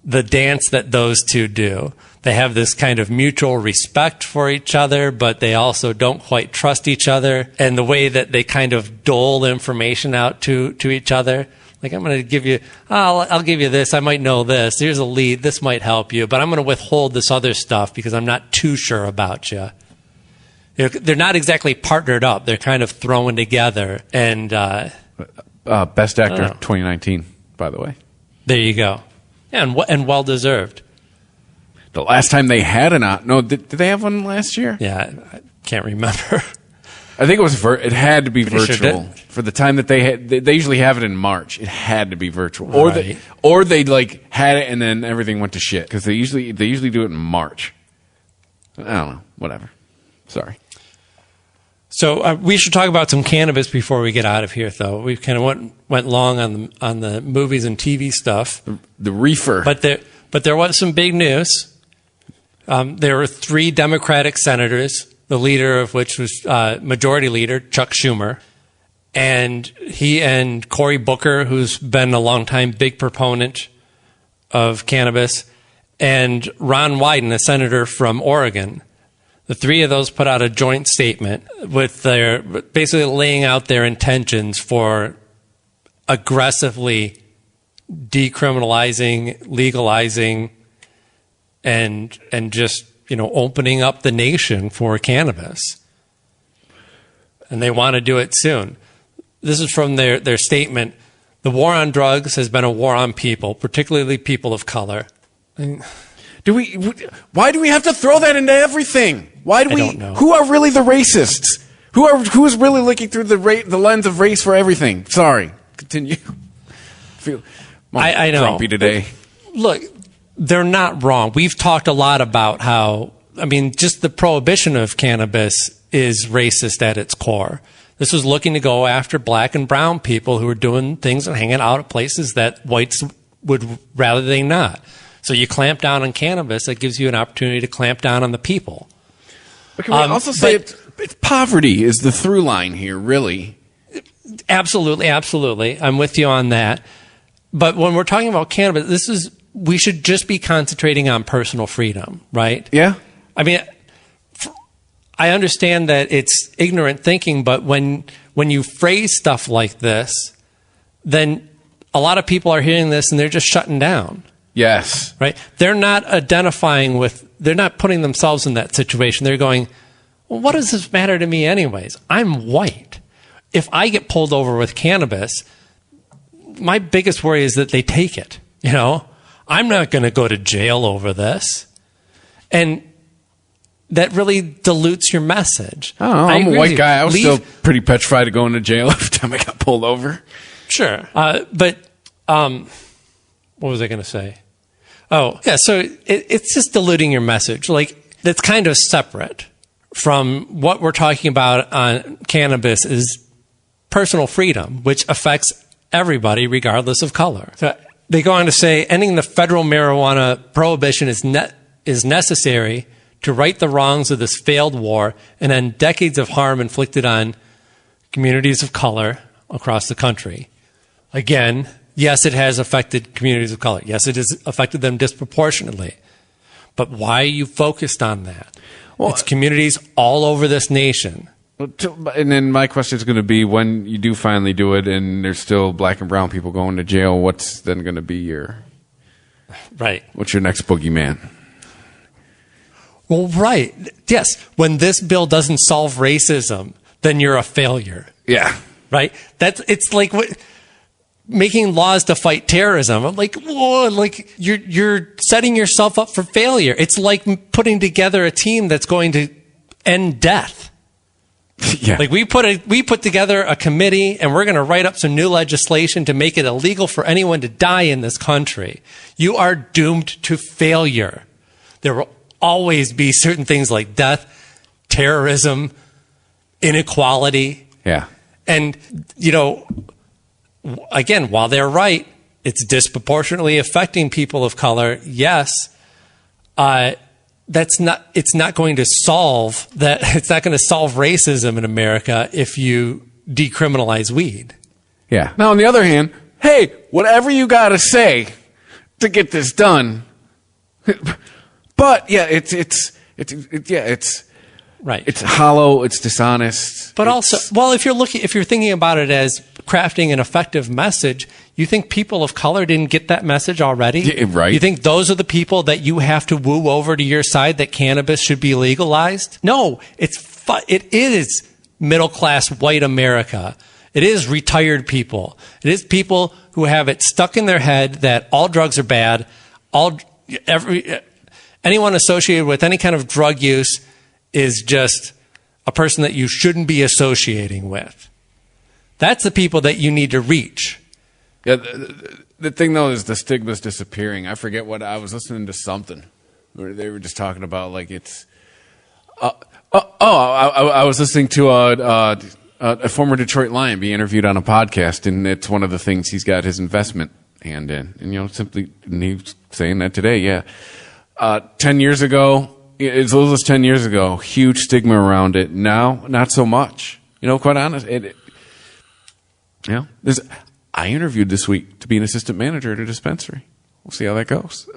the dance that those two do. They have this kind of mutual respect for each other, but they also don't quite trust each other. And the way that they kind of dole information out to each other. Like, I'm going to give you, I'll give you this. I might know this. Here's a lead. This might help you, but I'm going to withhold this other stuff because I'm not too sure about you. They're not exactly partnered up. They're kind of thrown together. And Best Actor 2019, by the way. There you go. Yeah, and well deserved. The last time they had did they have one last year? Yeah, I can't remember. I think it was it had to be Pretty virtual sure for the time that they had. They usually have it in March. It had to be virtual, Right. or they like had it and then everything went to shit because they usually do it in March. I don't know. Whatever. Sorry. So we should talk about some cannabis before we get out of here, though. We kind of went long on the movies and TV stuff. The reefer, but there was some big news. There were 3 Democratic senators, the leader of which was Majority Leader Chuck Schumer, and he and Cory Booker, who's been a longtime big proponent of cannabis, and Ron Wyden, a senator from Oregon. The 3 of those put out a joint statement with their basically laying out their intentions for aggressively decriminalizing, legalizing, and just, opening up the nation for cannabis. And they want to do it soon. This is from their statement. The war on drugs has been a war on people, particularly people of color. Why do we have to throw that into everything? Why do I we? don't know. Who are really the racists? Who's really looking through the lens of race for everything? Sorry. Continue. I know. Grumpy today. Look, they're not wrong. We've talked a lot about how, just the prohibition of cannabis is racist at its core. This was looking to go after black and brown people who were doing things and hanging out at places that whites would rather they not. So you clamp down on cannabis, that gives you an opportunity to clamp down on the people. But can we also say it's poverty is the through line here, really? Absolutely. I'm with you on that. But when we're talking about cannabis, we should just be concentrating on personal freedom, right? Yeah. I understand that it's ignorant thinking, but when you phrase stuff like this, then a lot of people are hearing this and they're just shutting down. Yes. Right? They're not they're not putting themselves in that situation. They're going, well, what does this matter to me anyways? I'm white. If I get pulled over with cannabis, my biggest worry is that they take it. I'm not going to go to jail over this. And that really dilutes your message. I don't know. I'm a white guy. I was still pretty petrified of going to jail every time I got pulled over. Sure. But what was I going to say? Oh, yeah. So it's just diluting your message. Like, that's kind of separate from what we're talking about on cannabis is personal freedom, which affects everybody regardless of color. So they go on to say, ending the federal marijuana prohibition is necessary to right the wrongs of this failed war and end decades of harm inflicted on communities of color across the country. Again, yes, it has affected communities of color. Yes, it has affected them disproportionately. But why are you focused on that? Well, it's communities all over this nation. And then my question is going to be, when you do finally do it and there's still black and brown people going to jail, what's then going to be your... Right. What's your next boogeyman? Well, right. Yes. When this bill doesn't solve racism, then you're a failure. Yeah. Right? It's like making laws to fight terrorism. I'm like, whoa, like you're setting yourself up for failure. It's like putting together a team that's going to end death. Yeah. Like we put together a committee and we're going to write up some new legislation to make it illegal for anyone to die in this country. You are doomed to failure. There will always be certain things like death, terrorism, inequality. Yeah. And, again, while they're right, it's disproportionately affecting people of color. Yes. It's not going to solve that. It's not going to solve racism in America if you decriminalize weed. Yeah. Now, on the other hand, hey, whatever you got to say to get this done. But yeah, it's right. It's hollow. It's dishonest. But also, if you're thinking about it as crafting an effective message, you think people of color didn't get that message already? Yeah, right. You think those are the people that you have to woo over to your side that cannabis should be legalized? No, it is middle class white America. It is retired people. It is people who have it stuck in their head that all drugs are bad. Anyone associated with any kind of drug use is just a person that you shouldn't be associating with. That's the people that you need to reach. Yeah, the thing though is the stigma's disappearing. I forget what I was listening to something where they were just talking about like it's. I was listening to a former Detroit Lion be interviewed on a podcast, and it's one of the things he's got his investment hand in, and and he was saying that today. Yeah, 10 years ago, as little as 10 years ago, huge stigma around it. Now, not so much. Quite honest. I interviewed this week to be an assistant manager at a dispensary. We'll see how that goes.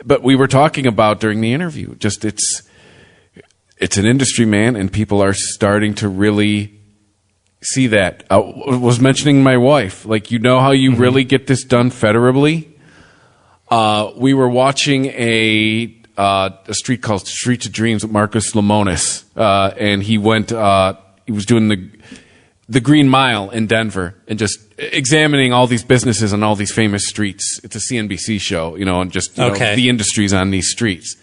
But we were talking about during the interview, just it's an industry, man, and people are starting to really see that. I was mentioning my wife, like, how you really get this done federally? We were watching a street called Streets of Dreams with Marcus Lemonis, and he was doing the Green Mile in Denver and just examining all these businesses on all these famous streets. It's a CNBC show, and just the industries on these streets.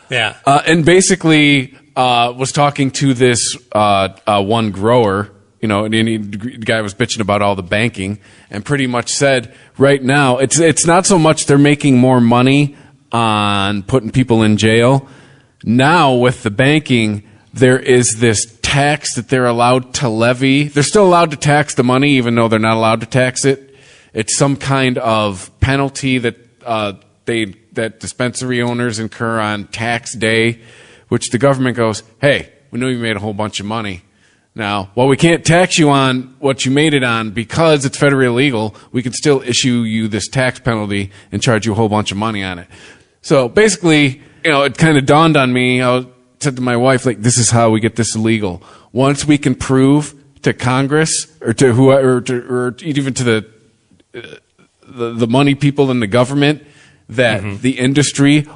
Yeah. And basically was talking to this one grower, and the guy was bitching about all the banking and pretty much said right now it's not so much they're making more money on putting people in jail. Now with the banking, there is this tax that they're allowed to levy. They're still allowed to tax the money, even though they're not allowed to tax it. It's some kind of penalty that that dispensary owners incur on tax day, which the government goes, hey, we know you made a whole bunch of money. Now, while we can't tax you on what you made it on because it's federally illegal, we can still issue you this tax penalty and charge you a whole bunch of money on it. So basically, it kind of dawned on me. I said to my wife, like, this is how we get this illegal. Once we can prove to Congress or to whoever, or even to the money people in the government that the industry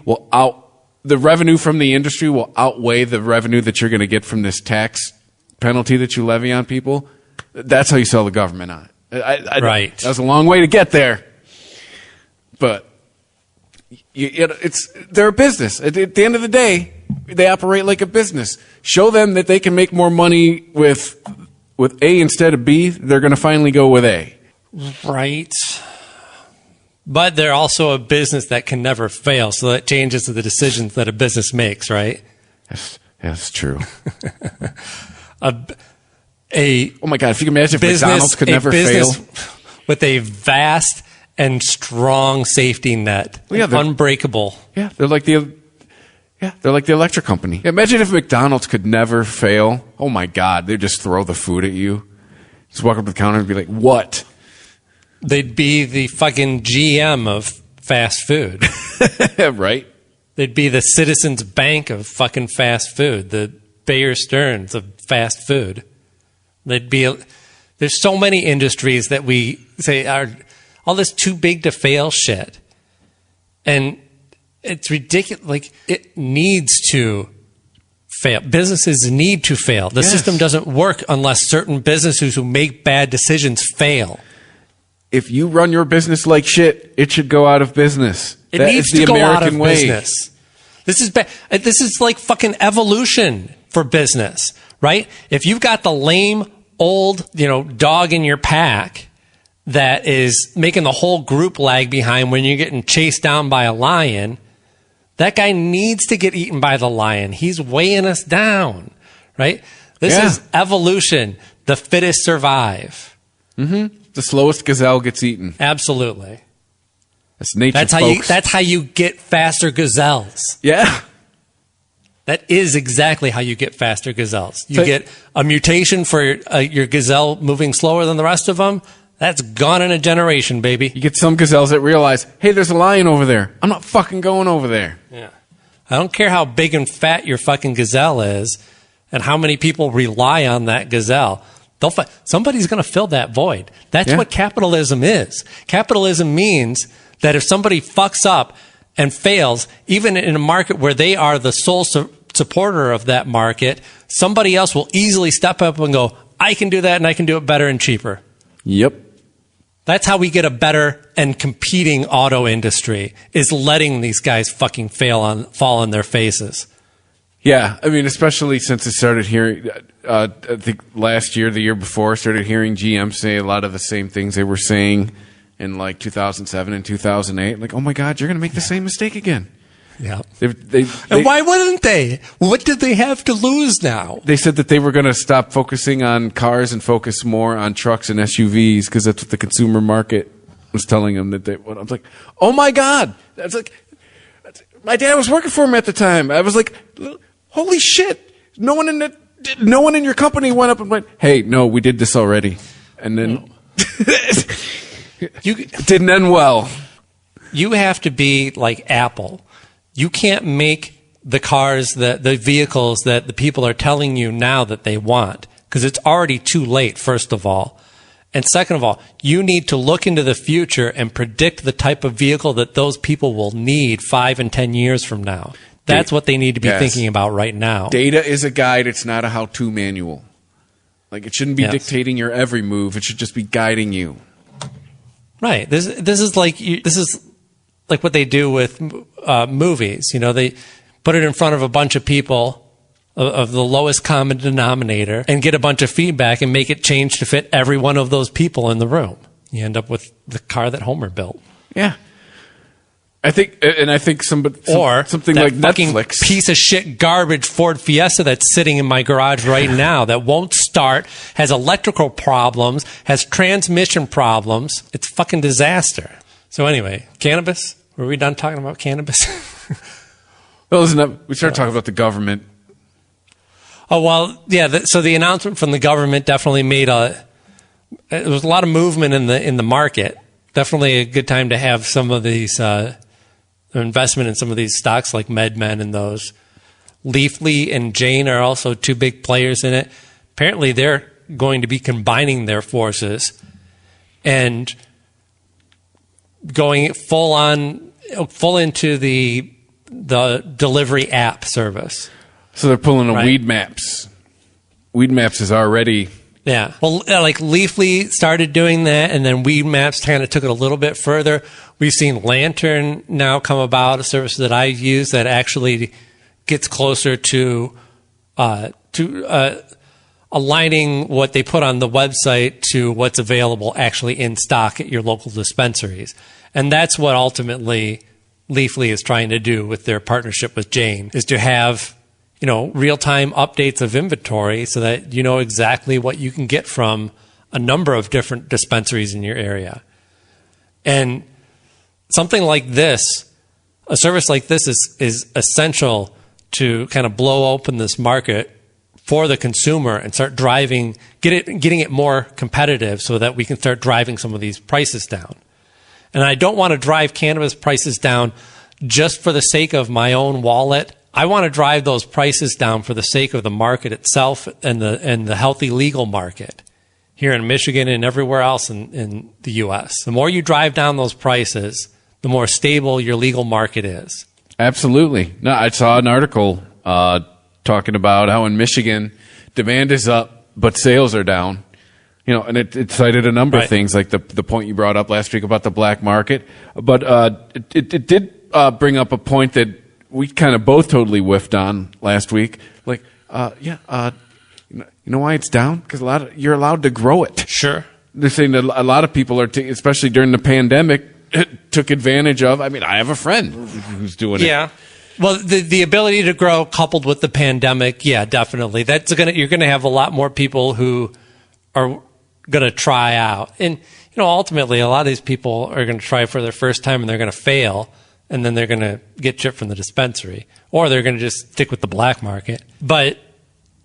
the revenue from the industry will outweigh the revenue that you're going to get from this tax penalty that you levy on people. That's how you sell the government on it. Right. That was a long way to get there, but they're a business. At the end of the day, they operate like a business. Show them that they can make more money with A instead of B. They're going to finally go with A. Right. But they're also a business that can never fail, so that changes the decisions that a business makes, right? That's true. Oh my God, if you can imagine if McDonald's could never fail. With a vast and strong safety net. Well, yeah, unbreakable. Yeah, they're like the electric company. Imagine if McDonald's could never fail. Oh my God, they'd just throw the food at you. Just walk up to the counter and be like, what? They'd be the fucking GM of fast food. Right? They'd be the Citizens Bank of fucking fast food, the Bear Stearns of fast food. There's so many industries that we say are all this too big to fail shit. And it's ridiculous. Like, it needs to fail. Businesses need to fail. The system doesn't work unless certain businesses who make bad decisions fail. If you run your business like shit, it should go out of business. It needs to go out of business. This is bad. This is like fucking evolution for business, right? If you've got the lame old, dog in your pack that is making the whole group lag behind when you're getting chased down by a lion, that guy needs to get eaten by the lion. He's weighing us down, right? This is evolution. the fittest survive. The slowest gazelle gets eaten. Absolutely. That's nature, folks. That's how you get faster gazelles. Yeah. That is exactly how you get faster gazelles. You get a mutation for your gazelle moving slower than the rest of them. That's gone in a generation, baby. You get some gazelles that realize, hey, there's a lion over there. I'm not fucking going over there. Yeah. I don't care how big and fat your fucking gazelle is and how many people rely on that gazelle. Somebody's going to fill that void. That's what capitalism is. Capitalism means that if somebody fucks up and fails, even in a market where they are the sole supporter of that market, somebody else will easily step up and go, I can do that and I can do it better and cheaper. Yep. That's how we get a better and competing auto industry, is letting these guys fucking fall on their faces. Yeah, I mean, especially since I started hearing, I think last year, the year before, I started hearing GM say a lot of the same things they were saying in like 2007 and 2008. Like, oh my God, you're going to make the same mistake again. Yeah. And why wouldn't they? What did they have to lose now? They said that they were going to stop focusing on cars and focus more on trucks and SUVs because that's what the consumer market was telling them that they. I was like, oh my God, my dad was working for him at the time. I was like, holy shit! No one in your company went up and went, hey, no, we did this already, and then it didn't end well. You have to be like Apple. You can't make the cars, the vehicles that the people are telling you now that they want, because it's already too late, first of all. And second of all, you need to look into the future and predict the type of vehicle that those people will need 5 and 10 years from now. That's what they need to be thinking about right now. Data is a guide. It's not a how-to manual. Like, it shouldn't be dictating your every move. It should just be guiding you. Right. This is like what they do with movies. You know, they put it in front of a bunch of people of the lowest common denominator and get a bunch of feedback and make it change to fit every one of those people in the room. You end up with the car that Homer built. Yeah. I think something like Netflix, piece of shit garbage Ford Fiesta that's sitting in my garage right now that won't start, has electrical problems, has transmission problems. It's fucking disaster. So anyway, cannabis. Were we done talking about cannabis? Well, we started talking about the government. Oh well, yeah. So the announcement from the government definitely made there was a lot of movement in the market. Definitely a good time to have some of these investment in some of these stocks like MedMen and those. Leafly and Jane are also two big players in it. Apparently, they're going to be combining their forces and going full into the delivery app service. So they're pulling a Weed Maps. Weed Maps is already. Yeah. Well, like Leafly started doing that, and then Weed Maps kind of took it a little bit further. We've seen Lantern now come about, a service that I use that actually gets closer to aligning what they put on the website to what's available actually in stock at your local dispensaries. And that's what ultimately Leafly is trying to do with their partnership with Jane, is to have, you know, real-time updates of inventory so that you know exactly what you can get from a number of different dispensaries in your area. And something like this, a service like this is essential to kind of blow open this market for the consumer and start getting it more competitive so that we can start driving some of these prices down. And I don't want to drive cannabis prices down just for the sake of my own wallet. I want to drive those prices down for the sake of the market itself and the healthy legal market here in Michigan and everywhere else in the U.S. The more you drive down those prices, the more stable your legal market is. Absolutely. No, I saw an article talking about how in Michigan demand is up, but sales are down. You know, and it cited a number of things, like the point you brought up last week about the black market. But it did bring up a point that we kind of both totally whiffed on last week. Like, you know why it's down? Because you're allowed to grow it. Sure. They're saying that a lot of people are, especially during the pandemic, took advantage of. I mean, I have a friend who's doing it. Yeah. Well, the ability to grow coupled with the pandemic, yeah, definitely. You're going to have a lot more people who are going to try out. And, ultimately, a lot of these people are going to try for their first time and they're going to fail, and then they're going to get shipped from the dispensary, or they're going to just stick with the black market. But,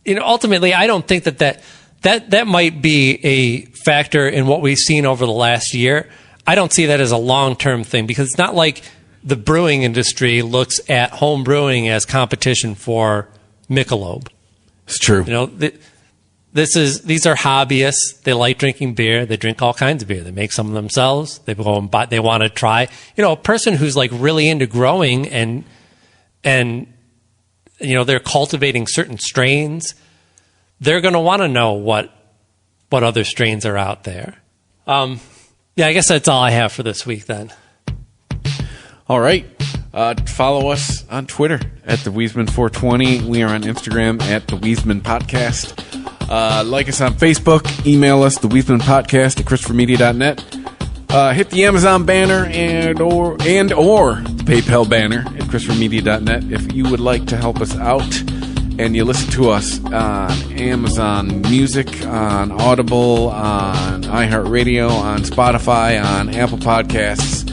ultimately, I don't think that might be a factor in what we've seen over the last year. I don't see that as a long-term thing, because it's not like the brewing industry looks at home brewing as competition for Michelob. It's true. These are hobbyists. They like drinking beer. They drink all kinds of beer. They make some of themselves. They go and buy. They want to try. A person who's like really into growing and they're cultivating certain strains. They're going to want to know what other strains are out there. I guess that's all I have for this week then. All right. Follow us on Twitter at the Wiesman420. We are on Instagram at the Wiesman Podcast. Like us on Facebook. Email us, the Wiesman Podcast at ChristopherMedia.net. Hit the Amazon banner and or the PayPal banner at ChristopherMedia.net if you would like to help us out. And you listen to us on Amazon Music, on Audible, on iHeartRadio, on Spotify, on Apple Podcasts.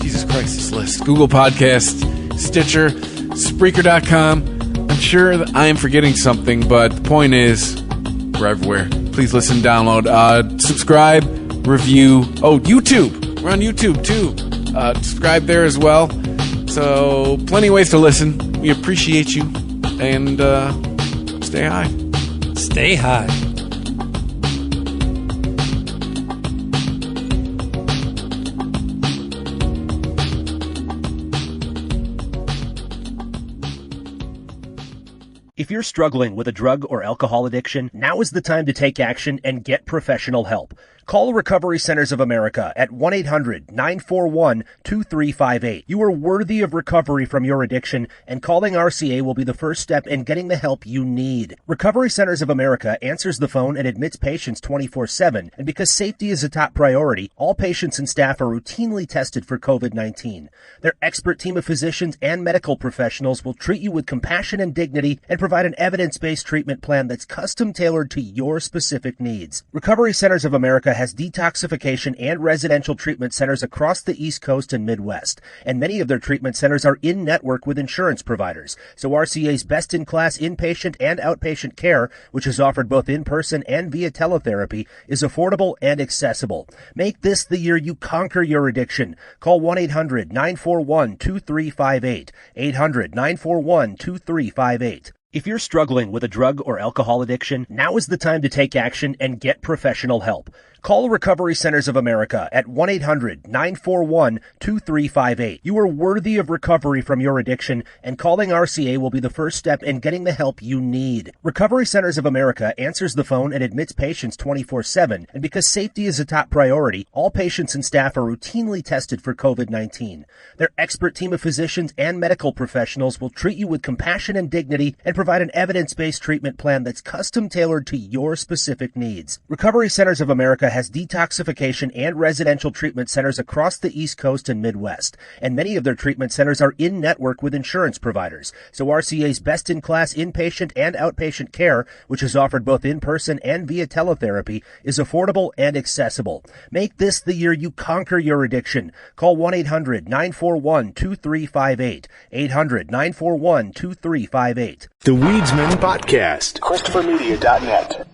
Jesus Christ, this list. Google Podcasts, Stitcher, Spreaker.com. I'm sure that I am forgetting something, but the point is, we're everywhere. Please listen, download, subscribe, review. Oh, YouTube. We're on YouTube, too. Subscribe there as well. So, plenty of ways to listen. We appreciate you. And stay high. Stay high. If you're struggling with a drug or alcohol addiction, now is the time to take action and get professional help. Call Recovery Centers of America at 1-800-941-2358. You are worthy of recovery from your addiction, and calling RCA will be the first step in getting the help you need. Recovery Centers of America answers the phone and admits patients 24/7, and because safety is a top priority, all patients and staff are routinely tested for COVID-19. Their expert team of physicians and medical professionals will treat you with compassion and dignity and provide an evidence-based treatment plan that's custom-tailored to your specific needs. Recovery Centers of America has detoxification and residential treatment centers across the East Coast and Midwest, and many of their treatment centers are in network with insurance providers. So RCA's best-in-class inpatient and outpatient care, which is offered both in person and via teletherapy, is affordable and accessible. Make this the year you conquer your addiction. Call 1-800-941-2358. 800-941-2358. If you're struggling with a drug or alcohol addiction, now is the time to take action and get professional help. Call Recovery Centers of America at 1-800-941-2358. You are worthy of recovery from your addiction, and calling RCA will be the first step in getting the help you need. Recovery Centers of America answers the phone and admits patients 24/7, and because safety is a top priority, all patients and staff are routinely tested for COVID-19. Their expert team of physicians and medical professionals will treat you with compassion and dignity and provide an evidence-based treatment plan that's custom-tailored to your specific needs. Recovery Centers of America has detoxification and residential treatment centers across the East Coast and Midwest, and many of their treatment centers are in network with insurance providers. So RCA's best-in-class inpatient and outpatient care, which is offered both in person and via teletherapy, is affordable and accessible. Make this the year you conquer your addiction. Call 1-800-941-2358. 800-941-2358. The Weedsman Podcast. ChristopherMedia.net.